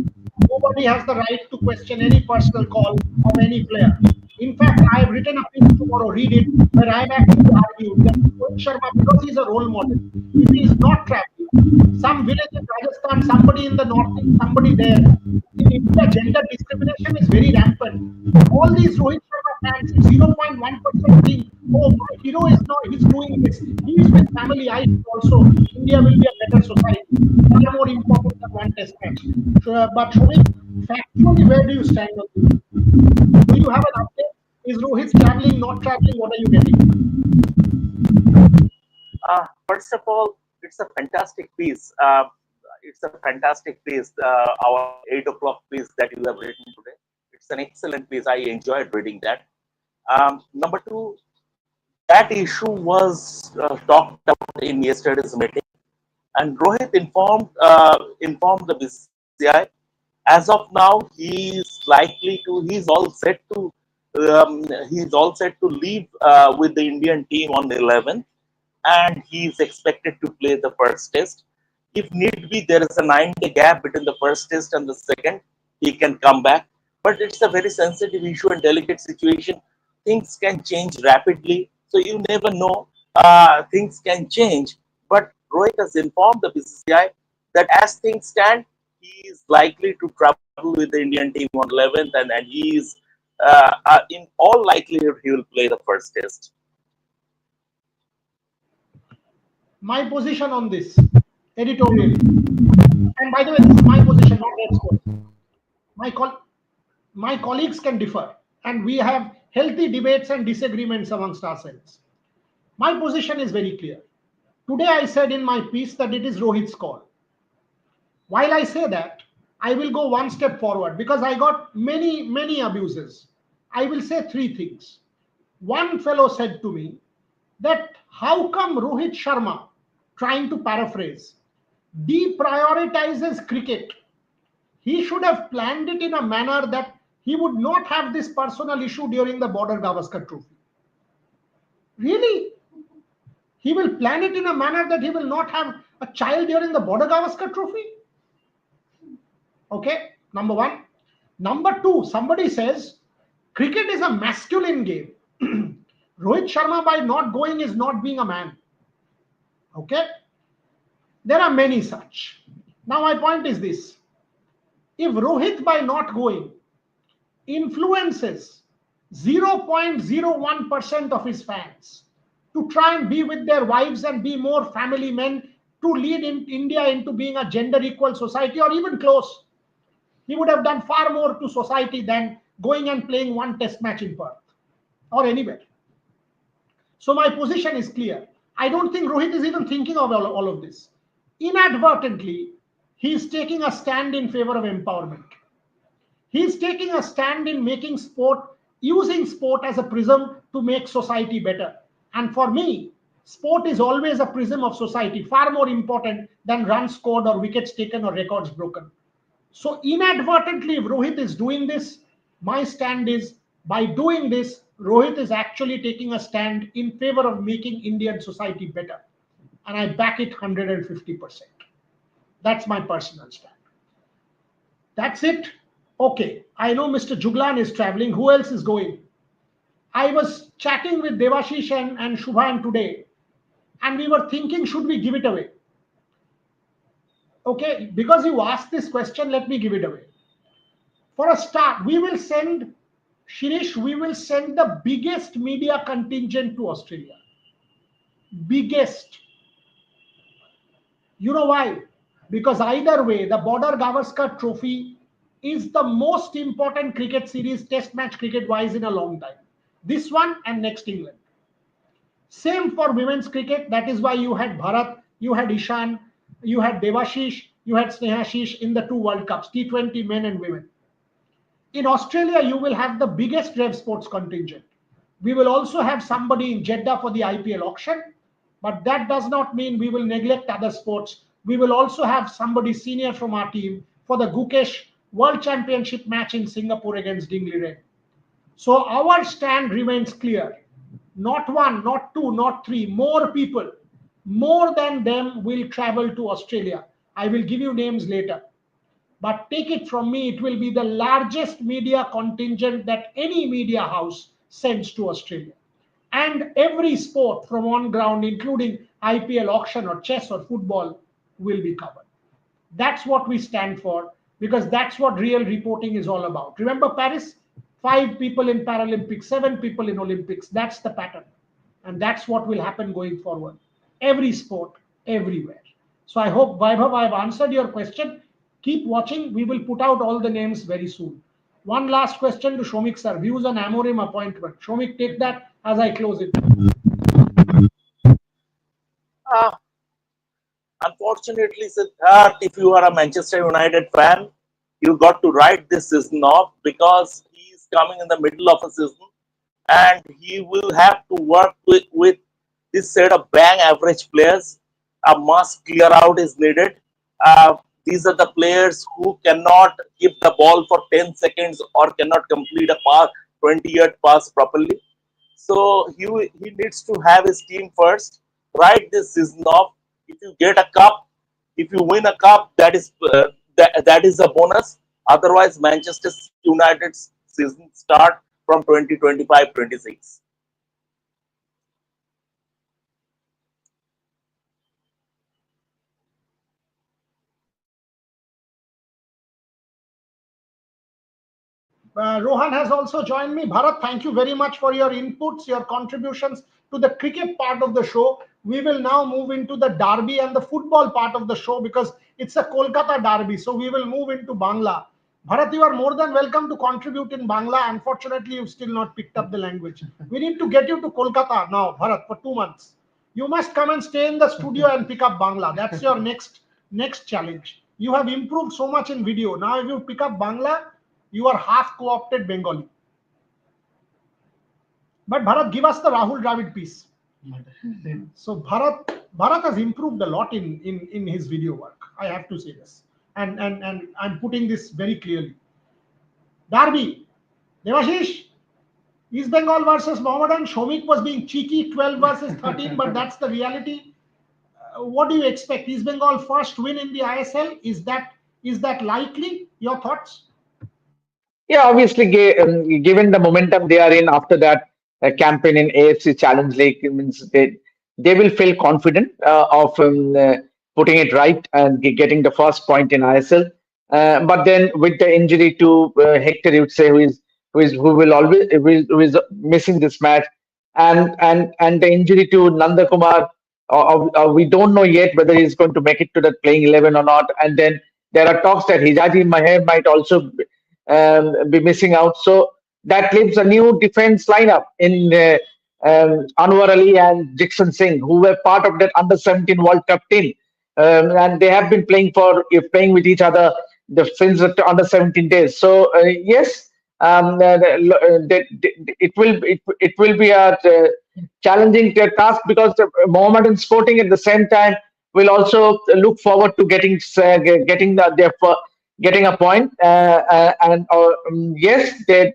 Nobody has the right to question any personal call of any player. In fact, I have written a piece tomorrow, read it, where I am actually arguing that Rohit Sharma, because he is a role model, if he is not traveling, some village in Rajasthan, somebody in the northeast, somebody there, in India, gender discrimination is very rampant. So all these Rohit Sharma fans, if 0.1% think, oh, my hero is not, he's doing this, he is with family, I should also, India will be a better society. Far more important than one test match. So, but Shomik, factually, where do you stand on this? Do you have an update? Is Rohit traveling, not traveling? What are you getting? First of all, it's a fantastic piece. It's a fantastic piece. Our 8 o'clock piece that you have written today. It's an excellent piece. I enjoyed reading that. Number two, that issue was talked about in yesterday's meeting, and Rohit informed the BCCI. As of now, he's all set to leave with the Indian team on the 11th, and he's expected to play the first test. If need be, there is a 9-day gap between the first test and the second. He can come back, but it's a very sensitive issue and delicate situation. Things can change rapidly, so you never know. Things can change, but Rohit has informed the BCCI that as things stand, he is likely to travel with the Indian team on 11th, and he is in all likelihood he will play the first test. My position on this editorially, and by the way, this is my position, not Red Sports. My colleagues can differ, and we have healthy debates and disagreements amongst ourselves. My position is very clear. Today, I said in my piece that it is Rohit's call. While I say that, I will go one step forward because I got many abuses. I will say three things. One fellow said to me that how come Rohit Sharma, trying to paraphrase, deprioritizes cricket? He should have planned it in a manner that he would not have this personal issue during the Border Gavaskar Trophy. Really? He will plan it in a manner that he will not have a child during the Border Gavaskar Trophy? Okay, number one. Number two, somebody says cricket is a masculine game. Rohit Sharma, by not going, is not being a man. Okay, there are many such. Now, my point is this: if Rohit, by not going, influences 0.01% of his fans to try and be with their wives and be more family men to lead in India into being a gender equal society or even close, he would have done far more to society than going and playing one test match in Perth or anywhere. So my position is clear. I don't think Rohit is even thinking of all of this. Inadvertently, he is taking a stand in favor of empowerment. He is taking a stand in making sport, using sport as a prism to make society better. And for me, sport is always a prism of society, far more important than runs scored or wickets taken or records broken. So inadvertently, if Rohit is doing this, my stand is by doing this, Rohit is actually taking a stand in favor of making Indian society better. And I back it 150%. That's my personal stand. That's it. Okay, I know Mr. Juglan is traveling. Who else is going? I was chatting with Devashish and Shubhan today, and we were thinking, should we give it away? Okay, because you asked this question, let me give it away. For a start, we will send the biggest media contingent to Australia. Biggest. You know why? Because either way, the Border Gavaskar Trophy is the most important cricket series, test match cricket wise, in a long time. This one and next England. Same for women's cricket. That is why you had Bharat, you had Ishan, you had Devashish, you had Snehashish in the two World Cups, T20 men and women. In Australia, you will have the biggest Rev Sports contingent. We will also have somebody in Jeddah for the IPL auction, but that does not mean we will neglect other sports. We will also have somebody senior from our team for the Gukesh World Championship match in Singapore against Dingley Red. So our stand remains clear. Not one, not two, not three, more people, more than them will travel to Australia. I will give you names later. But take it from me, it will be the largest media contingent that any media house sends to Australia. And every sport from on ground, including IPL, auction, or chess or football, will be covered. That's what we stand for because that's what real reporting is all about. Remember Paris? 5 people in Paralympics, 7 people in Olympics. That's the pattern. And that's what will happen going forward. Every sport, everywhere. So I hope, Vaibhav, I've answered your question. Keep watching. We will put out all the names very soon. One last question to Shomik sir. Views on Amorim appointment. Shomik, take that as I close it. Uh, Unfortunately, Siddharth, if you are a Manchester United fan, you got to write this season off because he is coming in the middle of a season and he will have to work with this set of bang average players. A must clear out is needed. These are the players who cannot keep the ball for 10 seconds or cannot complete a pass, 20-yard pass properly. So he needs to have his team first. Write this season off. If you get a cup, if you win a cup, that is a bonus. Otherwise, Manchester United's season start from 2025-26. Rohan has also joined me. Bharat, thank you very much for your inputs, your contributions to the cricket part of the show. We will now move into the derby and the football part of the show because it's a Kolkata derby. So we will move into Bangla. Bharat, you are more than welcome to contribute in Bangla. Unfortunately, you've still not picked up the language. We need to get you to Kolkata now, Bharat, for 2 months. You must come and stay in the studio and pick up Bangla. That's your next challenge. You have improved so much in video. Now, if you pick up Bangla, you are half co-opted Bengali. But Bharat, give us the Rahul Dravid piece. So Bharat has improved a lot in his video work. I have to say this. And I'm putting this very clearly. Derby. Devashish, East Bengal versus Mohammedan. Shomik was being cheeky, 12 versus 13, but that's the reality. What do you expect? East Bengal first win in the ISL? Is that likely? Your thoughts? Yeah, obviously, given the momentum they are in after that campaign in AFC Challenge League, it means they will feel confident of putting it right and getting the first point in ISL. But then with the injury to Hector, you would say who will always who is missing this match, and the injury to Nanda Kumar, we don't know yet whether he's going to make it to the playing 11 or not. And then there are talks that Hijazi Maher might also be missing out. So that leaves a new defense lineup in Anwar Ali and Dixon Singh, who were part of that under 17 World Cup team, and they have been playing with each other since the under 17 days. So yes, it will be a challenging task because Mohammedan Sporting at the same time will also look forward to getting a point. And yes, they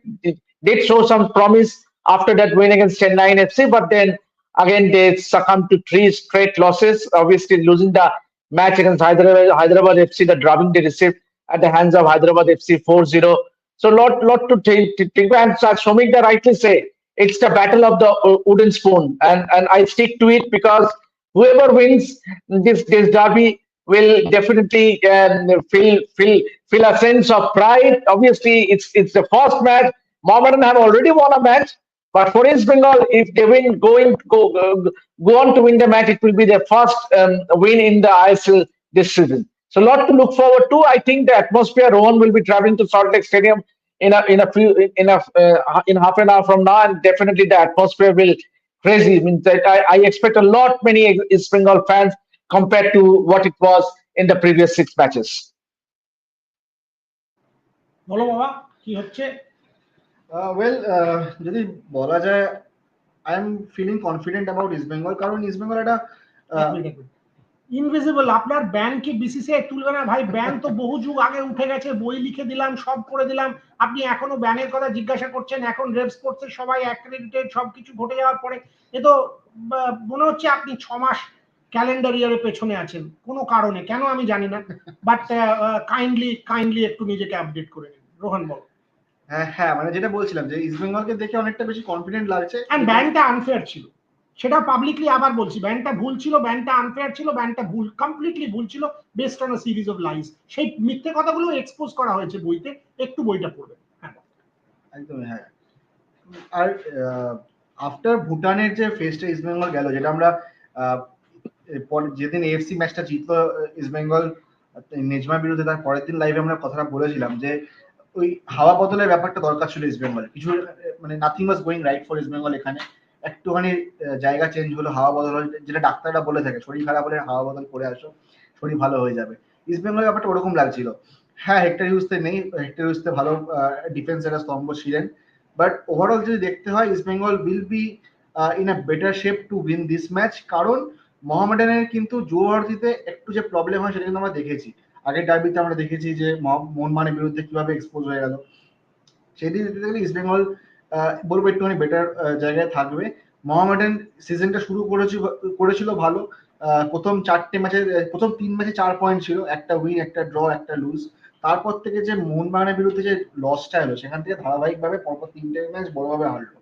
did show some promise after that win against Chennai FC, but then again they succumbed to 3 straight losses. Obviously, losing the match against Hyderabad FC, the drubbing they received at the hands of Hyderabad FC 4-0. So lot to think. And Shomik rightly say it's the battle of the wooden spoon, and I stick to it because whoever wins this derby will definitely feel a sense of pride. Obviously, it's the first match. Mohammedan have already won a match, but for East Bengal, if they go on to win the match, it will be their first win in the ISL this season. So, a lot to look forward to. I think the atmosphere. Rohan will be traveling to Salt Lake Stadium in half an hour from now, and definitely the atmosphere will crazy. I mean, I expect a lot many East Bengal fans compared to what it was in the previous 6 matches. বলো বাবা কি হচ্ছে? Well যদি বলা যায় I am feeling confident about East Bengal, কারণ East Bengal একটা invisible. আপনার ব্যান কি বিসিসিআই তুলবে না ভাই? ব্যান তো বহু যুগ আগে উঠে গেছে, বই লিখে দিলাম, সব করে দিলাম, আপনি এখনো ব্যানের কথা জিজ্ঞাসা করছেন? এখন রেড স্পোর্টসের সবাই অ্যাক্রেডিটেড, সবকিছু ঘটে যাওয়ার পরে এ তো মনে হচ্ছে আপনি 6 মাস ক্যালেন্ডার ইয়ারের পেছনে আছেন কোনো কারণে, কেন আমি জানি না। বাট কাইন্ডলি একটু নিজেকে আপডেট করে নিন। রোহন বল। হ্যাঁ, মানে যেটা বলছিলাম যে ইস্ট বেঙ্গলকে দেখে অনেকটা বেশি কনফিডেন্ট লাগছে। এন্ড ব্যানটা আনফেয়ার ছিল, সেটা পাবলিকলি আবার বলছি, ব্যানটা ভুল ছিল, ব্যানটা আনফেয়ার ছিল, ব্যানটা ভুল, কমপ্লিটলি ভুল ছিল, based on a series of lies. সেই মিথ্যে কথাগুলো এক্সপোজ করা হয়েছে বইতে, একটু বইটা পড়বেন। হ্যাঁ একদম, হ্যাঁ। আর আফটার ভুটানের যে ফেস্টে ইস্ট বেঙ্গল গেল, যেটা আমরা যেদিন এএফসি ম্যাচটা জিতলো ইস্ট বেঙ্গল নেজমার বিরুদ্ধে, তার পরের দিন লাইভে আমরা কথাটা বলেছিলাম যে ওই হাওয়া বদলের ব্যাপারটা দরকার ছিল ইস্ট বেঙ্গল। কিছু মানে nothing was going right for east Bengal. এখানে একটুখানি জায়গা চেঞ্জ হলো, হাওয়া বদল হলো, যেটা ডাক্তাররা বলে থাকে শরীর খারাপ হলে হাওয়া বদল করে আসো, শরীর ভালো হয়ে যাবে। ইস্ট বেঙ্গলের ব্যাপারটা ওরকম লাগছিল। হ্যাঁ, হেক্টর হিউজতে নেই, হেক্টর হিউজতে ভালো ডিফেন্সের একটা স্তম্ভ ছিলেন, বাট ওভারঅল যদি দেখতে হয় east Bengal will be in a better shape to win this match. কারণ মোহামেডানের কিন্তু জোয়ারদিতে একটু যে প্রবলেম হয় সেটা কিন্তু আমরা দেখেছি, আগের ডার্বিতে আমরা দেখেছি যে মোহনবাগানের বিরুদ্ধে কিভাবে এক্সপোজ হয়ে গেল। সেদিক দিতে গেলে ইস্ট বেঙ্গল বলবো একটুখানি বেটার জায়গায় থাকবে। মোহামেডান সিজনটা শুরু করেছিল ভালো, প্রথম 4টে ম্যাচে, প্রথম 3 ম্যাচে 4 পয়েন্ট ছিল, একটা উইন, একটা ড্র, একটা লুজ। তারপর থেকে যে মোহনবাগানের বিরুদ্ধে যে লসটা এলো, সেখান থেকে ধারাবাহিকভাবে পরপর 3টে ম্যাচ বড়ভাবে হারলো।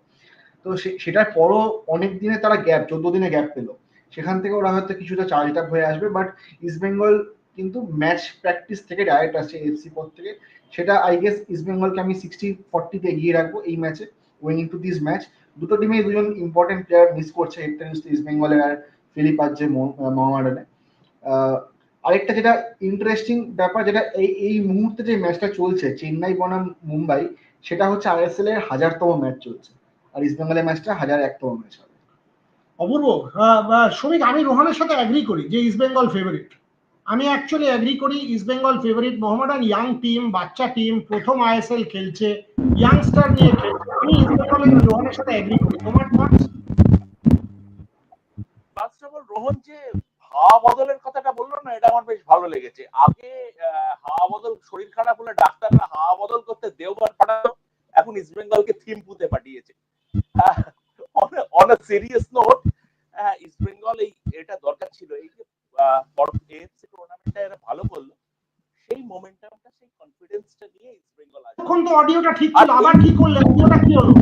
তো সেটার পরও অনেক দিনে তারা গ্যাপ, 14 দিনে গ্যাপ পেলো, সেখান থেকে ওরা হয়তো কিছুটা চার্জ আপ হয়ে আসবে। বাট ইস্ট বেঙ্গল কিন্তু ম্যাচ প্র্যাকটিস থেকে ডাইরেক্ট আসছে এফসি পর থেকে, সেটা আই গেস ইস্ট বেঙ্গলকে আমি 60-40 এগিয়ে রাখবো এই ম্যাচে, উইনিং টু দিস ম্যাচ। দুটো টিমে দুজন ইম্পর্টেন্ট প্লেয়ার মিস করছে, একটা ইস্ট বেঙ্গলের আর ফিলিপ আছে মোহামেডানে। আরেকটা যেটা ইন্টারেস্টিং ব্যাপার, যেটা এই মুহূর্তে যে ম্যাচটা চলছে চেন্নাই বনাম মুম্বাই, সেটা হচ্ছে আইএসএল এর 1000তম ম্যাচ চলছে, আর ইস্ট বেঙ্গলের ম্যাচটা 1001তম ম্যাচ হবে। অপূর্ব। শ্রমিক, আমি রোহানের সাথে অ্যাগ্রি করি যে ইস্ট বেঙ্গল ফেভারিট। আমি অ্যাকচুয়ালি অ্যাগ্রি করি east Bengal favourite. Mohammedan young team, বাচ্চা টিম, প্রথম আইএসএল খেলছে, ইয়াংস্টার নিয়ে খেলছে। আমি ইস্ট বেঙ্গলের রোহানের সাথে অ্যাগ্রি করি। তোমার thoughts? First of all Rohan যে হাওয়া বদলের কথাটা বললো না, এটা আমার বেশ ভালো লেগেছে। আগে হাওয়া বদল, শরীর খারাপ হলে ডাক্তাররা হাওয়া বদল করতে দেওঘর পাঠাতো, এখন ইস্ট বেঙ্গলকে থিম্পুতে পাঠিয়েছে। On a serious note, east Bengal এটা দরকার ছিল। এই যে এএফসি টুর্নামেন্টটা এরা ভালো করলো, সেই মোমেন্টামটা, সেই কনফিডেন্সটা নিয়ে ইস্ট বেঙ্গল আসবে। তখন তো অডিওটা ঠিক ছিল, আবার কি করলে? অডিওটা কি হলো?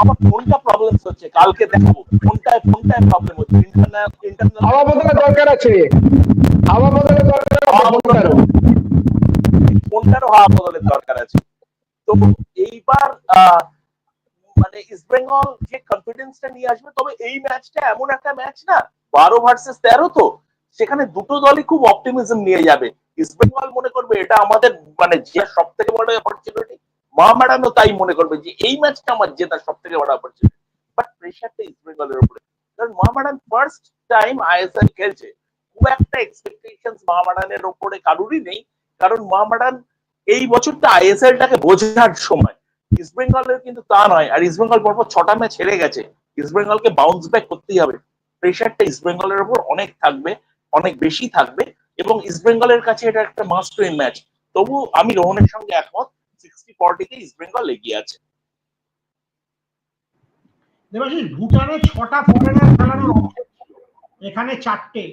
আমার ফোনটা প্রবলেম হচ্ছে, কালকে দেখাবো ফোনটায় প্রবলেম হচ্ছে। ইন্টারনাল হাওয়া বদলের দরকার আছে, হাওয়া বদলের দরকার আছে, ফোনটারও হাওয়া বদলের দরকার আছে। তো এইবার মানে ইস্ট বেঙ্গল যে কনফিডেন্সটা নিয়ে আসবে। তবে এই ম্যাচটা এমন একটা ম্যাচ না, 12 ভার্সেস 13, তো সেখানে দুটো দলই খুব অপটিমিজম নিয়ে যাবে। ইস্ট বেঙ্গল মনে করবে এটা আমাদের মানে যে সব থেকে বড় অপরচুনিটি, মোহামেডানও তাই মনে করবে যে এই ম্যাচটা আমার জেতার সব থেকে বড় অপরচুনিটি। বাট প্রেশারটা ইস্ট বেঙ্গলের উপরে, কারণ মোহামেডান ফার্স্ট টাইম আইএসএল খেলছে। খুব একটা এক্সপেকটেশনস মোহামেডানের উপরে কারুরই নেই, কারণ মোহামেডান এই বছরটা আইএসএলটাকে বোঝার সময়। ইস্ট বেঙ্গলের কিন্তু তা নয়, আর ইস্ট বেঙ্গল পরপর 6টা ম্যাচ হেরে গেছে। ইস্ট বেঙ্গলকে বাউন্স ব্যাক করতেই হবে। প্রেশারটা ইস্ট বেঙ্গলের উপর অনেক থাকবে, অনেক বেশি থাকবে, এবং ইস্ট বেঙ্গলের কাছে এটা একটা মাস্ট উইন ম্যাচ। তবু আমি রোহনের সঙ্গে একমত, 60-40 তে ইস্ট বেঙ্গল এগিয়ে আছে। দেবাশিস, ভুটানে 6টা ফরেনার খেলানোর অপশন ছিল, এখানে 4টে।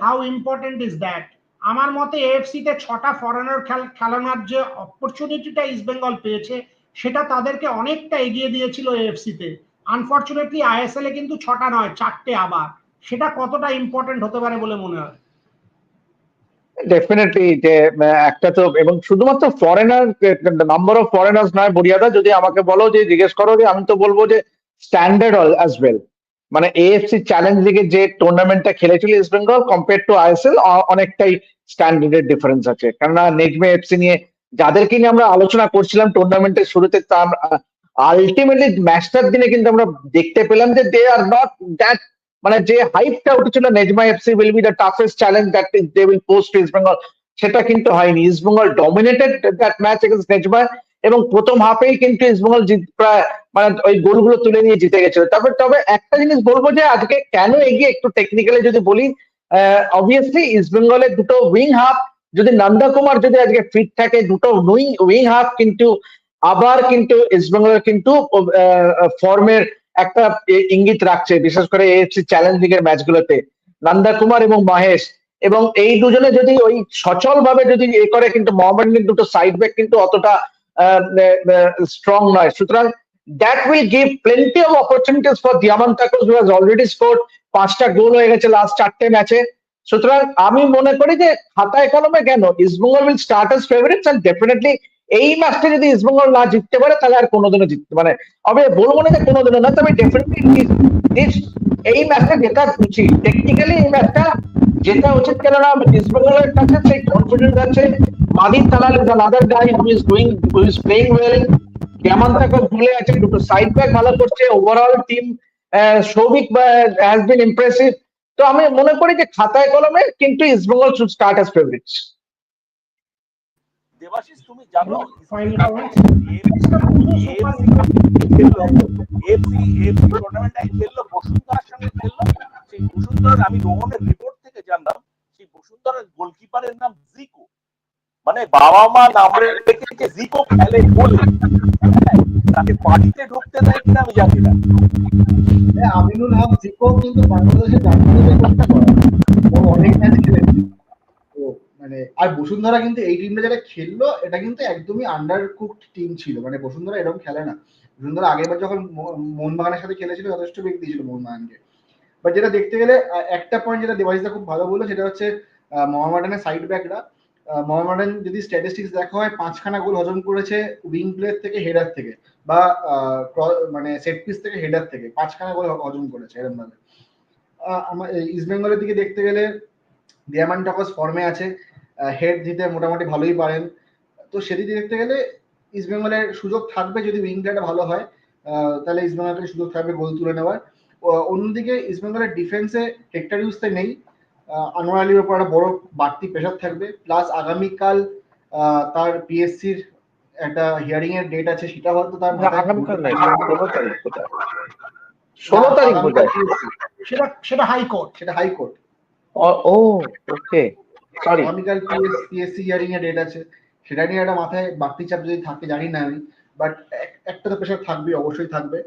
How important is that? আমার মতে এএফসি তে 6টা ফরেনার খেলানোর যে অপরচুনিটিটা ইস্ট বেঙ্গল পেয়েছে, সেটা তাদেরকে অনেকটা এগিয়ে দিয়েছিল এএফসি তে। আনফরচুনেটলি আইএসএল এ কিন্তু 6টা নয়, 4টে আবার। সেটা কতটা ইম্পর্টেন্ট হতে পারে বলে মনে হয়? ডেফিনেটলি যে একটা তো, এবং শুধুমাত্র ফরেনার, নাম্বার অফ ফরেনার্স নয় বরিয়াদা, যদি আমাকে বলো যে জিজ্ঞেস করো, যে আমি তো বলবো যে স্ট্যান্ডার্ড অ্যাজ ওয়েল। মানে এএফসি চ্যালেঞ্জ লিগে যে টুর্নামেন্টটা খেলেছিল east Bengal compare to ISL, অনেকটাই স্ট্যান্ডার্ডের ডিফারেন্স আছে। কেননা নেজমে এফসি নিয়ে যাদেরকে নিয়ে আমরা আলোচনা করছিলাম টুর্নামেন্টের শুরুতে, তার আলটিমেটলি ম্যাচটার দিনে কিন্তু আমরা দেখতে পেলাম যে দে আর নট দ্যাট, মানে যে হাইপটা উঠেছিল Nejmeh FC will be the toughest challenge that they will pose to East Bengal, সেটা কিন্তু হয়নি। East Bengal dominated that match against Nejmeh, এবং প্রথম হাফেই কিন্তু ইস্ট বেঙ্গল প্রায় মানে ওই গোলগুলো তুলে নিয়ে জিতে গেছিল। তবে একটা জিনিস বলবো যে আজকে কেন এগিয়ে, একটু টেকনিক্যালি যদি বলি, অবভিয়াসলি ইস্ট বেঙ্গলের দুটো উইং হাফ যদি নন্দা কুমার যদি আজকে ফিট থাকে, দুটো উইং হাফ কিন্তু আবার কিন্তু ইস্ট বেঙ্গলের কিন্তু ফর্মের একটা ইঙ্গিত রাখছে, বিশেষ করে এএফসি চ্যালেঞ্জ লিগের ম্যাচগুলোতে নন্দা কুমার এবং মহেশ, এবং এই দুজনে যদি ওই সচল ভাবে যদি এ করে, কিন্তু মোহামেডানের দুটো সাইড ব্যাক কিন্তু অতটা স্ট্রং নয়। সুতরাং that will give plenty of opportunities for Diamantakos, who has already scored 5টা গোল হয়ে গেছে লাস্ট 4টে ম্যাচে। সুতরাং আমি মনে করি যে খাতায় কলমে কেন East Bengal will start as favorites, and definitely এই ম্যাচটা যদি ইস্টবেঙ্গল না জিততে পারে তাহলে আর কোনোদিনও জিততে মানে আমি বলবো না যে কোনোদিনও না, তবে ডেফিনেটলি এই ম্যাচটা জেতা উচিত, টেকনিক্যালি এই ম্যাচটা জেতা উচিত, কেননা ইস্টবেঙ্গলের কাছে সেই কনফিডেন্স আছে। Madih Talal is another guy who is playing well. Diamantakos ভুলে আছে, দুটো সাইড ব্যাক ভালো করছে, overall team Souvik has been impressive. তো আমি মনে করি যে খাতায় কলমে কিন্তু East Bengal should start as favourites. Debashis তুমি জানো Final comments? এফসি টুর্নামেন্টে খেললো বসুন্ধরার সঙ্গে খেললো। সেই বসুন্ধরার আমি রোহনের রিপোর্ট থেকে জানলাম সেই বসুন্ধরার গোলকিপারের নাম জিকো, মানে বাবা মা নাম রেখেছে জিকো খেলে বলে, তাকে পার্টিতে ঢুকতে দেয় কিনা আমি জানি না। আমিনুল হক জিকো কিন্তু বাংলাদেশের জাতীয় রেকর্ডটা করা, ও অনেক ম্যাচ খেলেছে। তো মানে আর বসুন্ধরা কিন্তু এই টিমটা যেটা খেললো এটা কিন্তু একদমই আন্ডার কুকড টিম ছিল, মানে বসুন্ধরা এরকম খেলে না। বসুন্ধরা আগেরবার যখন মোহনবাগানের সাথে খেলেছিল যথেষ্ট বেগ দিয়েছিল মোহনবাগানকে। বাট যেটা দেখতে গেলে একটা পয়েন্ট যেটা দেবাশিসদা খুব ভালো বললো সেটা হচ্ছে মোহামেডানের সাইড ব্যাকরা। মোহামেডান যদি স্ট্যাটিস্টিক্স দেখা হয় 5খানা গোল হজম করেছে উইং প্লেয়ার থেকে, হেডার থেকে, বা মানে সেট পিস থেকে, হেডার থেকে 5খানা গোল হজম করেছে এরকম ভাবে। আমার ইস্ট বেঙ্গলের দিকে দেখতে গেলে দিয়ামান্টাকস ফর্মে আছে, হেড দিতে মোটামুটি ভালোই পারেন। তো সেদিকে দেখতে গেলে ইস্ট বেঙ্গলের সুযোগ থাকবে যদি উইং প্লেয়ারটা ভালো হয়, তাহলে ইস্ট বেঙ্গলের সুযোগ থাকবে গোল তুলে নেওয়ার। অন্যদিকে ইস্ট বেঙ্গলের ডিফেন্সে হেক্টর ইউসতে নেই, আনোয়ার আলীর ওপর একটা বড় বাড়তি প্রেশার থাকবে। প্লাস আগামীকাল তার পিএসসির একটা হিয়ারিং এর ডেট আছে, সেটা হয়তো তার আগামীকাল নয়, 16 তারিখ বোধহয়, 16 তারিখ বোধহয়, সেটা হাইকোর্ট। সেটা হাইকোর্ট। ও ওকে, সরি, আগামীকাল পিএসসি হিয়ারিং এর ডেট আছে, সেটা নিয়ে একটা মাথায় বাড়তি চাপ যদি থাকে জানি না আমি, বাট একটা তো প্রেশার থাকবে, অবশ্যই থাকবে।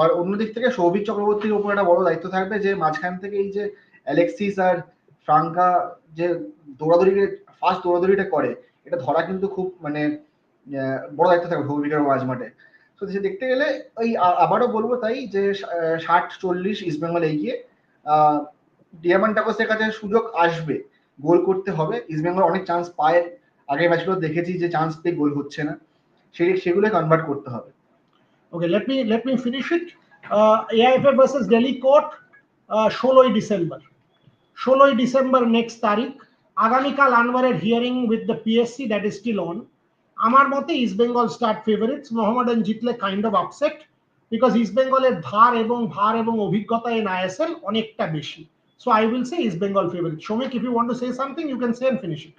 আর অন্যদিক থেকে সৌভিক চক্রবর্তীর উপর একটা বড় দায়িত্ব থাকবে, যে মাঝখান থেকে এই যে অ্যালেক্সিস আর ফ্রাঙ্কা যে ফার্স্ট দৌড়াদৌড়িটা করে, এটা ধরা কিন্তু খুব মানে বড় দায়িত্ব থাকবে সৌভিকের মাঝ মাঠে। তো সে দেখতে গেলে ওই আবারও বলবো তাই যে 60-40 ইস্ট বেঙ্গল এগিয়ে। ডিয়ামান্টাকোসের কাছে সুযোগ আসবে, গোল করতে হবে। ইস্ট বেঙ্গল অনেক চান্স পায়, আগের ম্যাচগুলো দেখেছি যে চান্স পেয়ে গোল হচ্ছে না, সেগুলো কনভার্ট করতে হবে। Okay, let me finish it. AIFF versus Delhi Court, 16 December. 16 December next তারিখ। আগামীকাল আনওয়ারের hearing with the PSC, that is still on. আমার মতে East Bengal start favourites. Mohammedan জিতলে kind of upset, because East বেঙ্গলের ভার এবং অভিজ্ঞতা ইন আইএসএল অনেকটা বেশি। So I will say East Bengal favourite. Shomik, if you want to say something, you can say and finish it.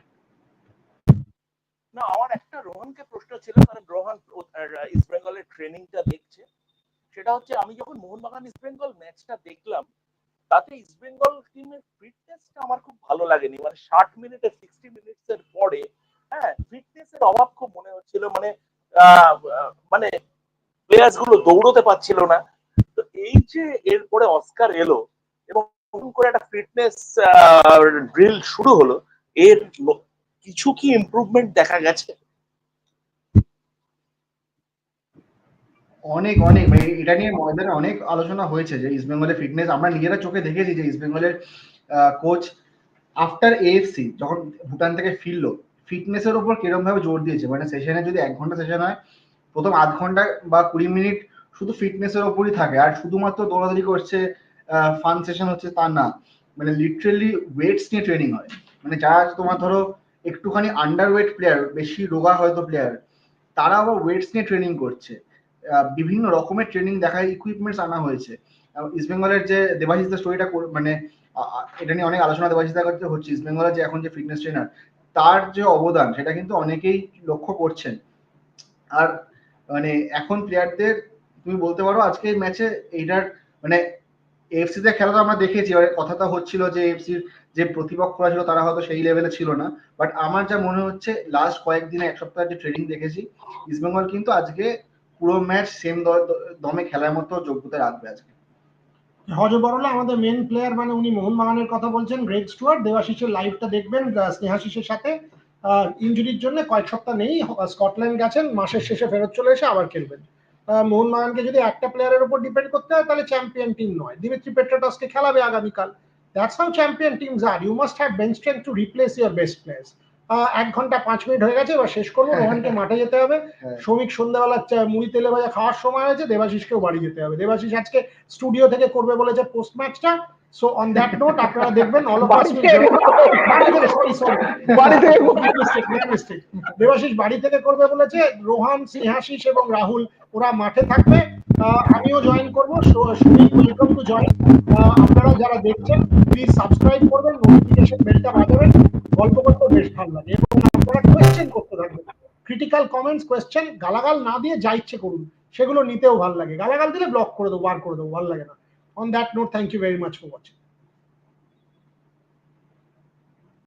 না, আমার একটা রোহনকে প্রশ্ন ছিল, কারণ রোহন ইস্ট বেঙ্গলের ট্রেনিংটা দেখছে। সেটা হচ্ছে, আমি যখন মোহনবাগান ইস্ট বেঙ্গল ম্যাচটা দেখলাম, তাতে ইস্ট বেঙ্গল টিমের ফিটনেসটা আমার খুব ভালো লাগেনি। মানে 60 মিনিটে 60 মিনিটসের পরে ফিটনেসের অভাব খুব মনে হচ্ছিল, মানে প্লেয়ার্স গুলো দৌড়তে পারছিল না। তো এই যে এরপরে অস্কার এলো এবং নতুন করে একটা ফিটনেস ড্রিল শুরু হলো, এর কিছু কি ইমপ্রুভমেন্ট দেখা গেছে? অনেক এটা নিয়ে ময়দানে অনেক আলোচনা হয়েছে যে ইস্ট বেঙ্গলের ফিটনেস, আমরা নিজেরা চোখে দেখেছি যে ইস্ট বেঙ্গলের কোচ আফটার এএফসি যখন ভুটান থেকে ফিরলো, ফিটনেসের উপর কিরকম ভাবে জোর দিয়েছে। মানে সেশনে যদি 1 ঘন্টা সেশন হয়, প্রথম আধ ঘন্টা বা 20 মিনিট শুধু ফিটনেসের ওপরই থাকে, আর শুধুমাত্র দৌড়াদৌড়ি করছে, ফান সেশন হচ্ছে তা না। মানে লিটারেলি ওয়েটস নিয়ে ট্রেনিং হয়। মানে যারা তোমার ধরো একটুখানি আন্ডার ওয়েট প্লেয়ার, বেশি রোগা হয়তো প্লেয়ার, তারা আবার ওয়েটস নিয়ে ট্রেনিং করছে। বিভিন্ন রকমের ট্রেনিং দেখায়, ইকুইপমেন্টস আনা হয়েছে। ইস্ট বেঙ্গলের যে দেবাশিসের স্টোরিটা, মানে এটা নিয়ে অনেক আলোচনা দেবাশিসের কাছে হচ্ছে। ইস্ট বেঙ্গলের যে এখন যে ফিটনেস ট্রেনার, তার যে অবদান সেটা কিন্তু অনেকেই লক্ষ্য করছেন। আর মানে এখন প্লেয়ারদের তুমি বলতে পারো আজকে ম্যাচে এইটার মানে এএফসি তে খেলা তো আমরা দেখেছি, এবারে কথাটা হচ্ছিল যে এএফসির যে প্রতিপক্ষরা ছিল তারা হয়তো সেই লেভেলে ছিল না, বাট আমার যা মনে হচ্ছে লাস্ট কয়েকদিনে এক সপ্তাহের যে ট্রেনিং দেখেছি, ইস্টবেঙ্গল কিন্তু আজকে পুরো ম্যাচ সেম দমে খেলার মতো যোগ্যতা রাখবে আজকে। হজবরলা আমাদের মেন প্লেয়ার, মানে উনি মোহনবাগানের কথা বলছেন, গ্রেগ স্টুয়ার্ট। দেবাশিসের লাইভটা দেখবেন স্নেহাশিসের সাথে। ইনজুরির জন্য কয়েক সপ্তাহ নেই, স্কটল্যান্ড গেছেন, মাসের শেষে ফেরত চলে এসে আবার খেলবেন। মোহনবাগানকে যদি একটা প্লেয়ারের উপর ডিপেন্ড করতে হয় তাহলে চ্যাম্পিয়ন টিম নয়। দিমিত্রি পেট্রাটসকে খেলাবে আগামীকাল। That's how champion teams are. You must have bench strength to replace your best players. 1 ঘন্টা 5 মিনিট হয়ে গেছে, এবার শেষ করবো। রোহানকে মাঠে যেতে হবে, শ্রমিক সন্ধ্যাবেলা মুড়ি তেলে ভাজা খাওয়ার সময় হয়েছে, দেবাশিসকেও বাড়ি যেতে হবে। দেবাশিস আজকে স্টুডিও থেকে করবে বলেছে পোস্ট ম্যাচটা। সো অন দ্যাট নোট আপনারা দেখবেন all of us will join. Debashis বাড়ি থেকে করবে বলেছে, রোহান, স্নেহাশিস এবং রাহুল ওরা মাঠে থাকবে, আমিও জয়েন করবো। Sunil, welcome to join. আপনারা যারা দেখছেন প্লিজ সাবস্ক্রাইব করবেন, নোটিফিকেশন বেলটা বাজাবেন। গল্প করতে বেশ ভালো লাগে এবং আপনারা কোয়েশ্চেন করতে থাকবেন, ক্রিটিক্যাল কমেন্টস, কোয়েশ্চেন। গালাগাল না দিয়ে যা ইচ্ছে করুন, সেগুলো নিতেও ভালো লাগে। গালাগাল দিলে ব্লক করে দেবো, বার করে দেবো, ভালো লাগে না। On that note, thank you very much for watching.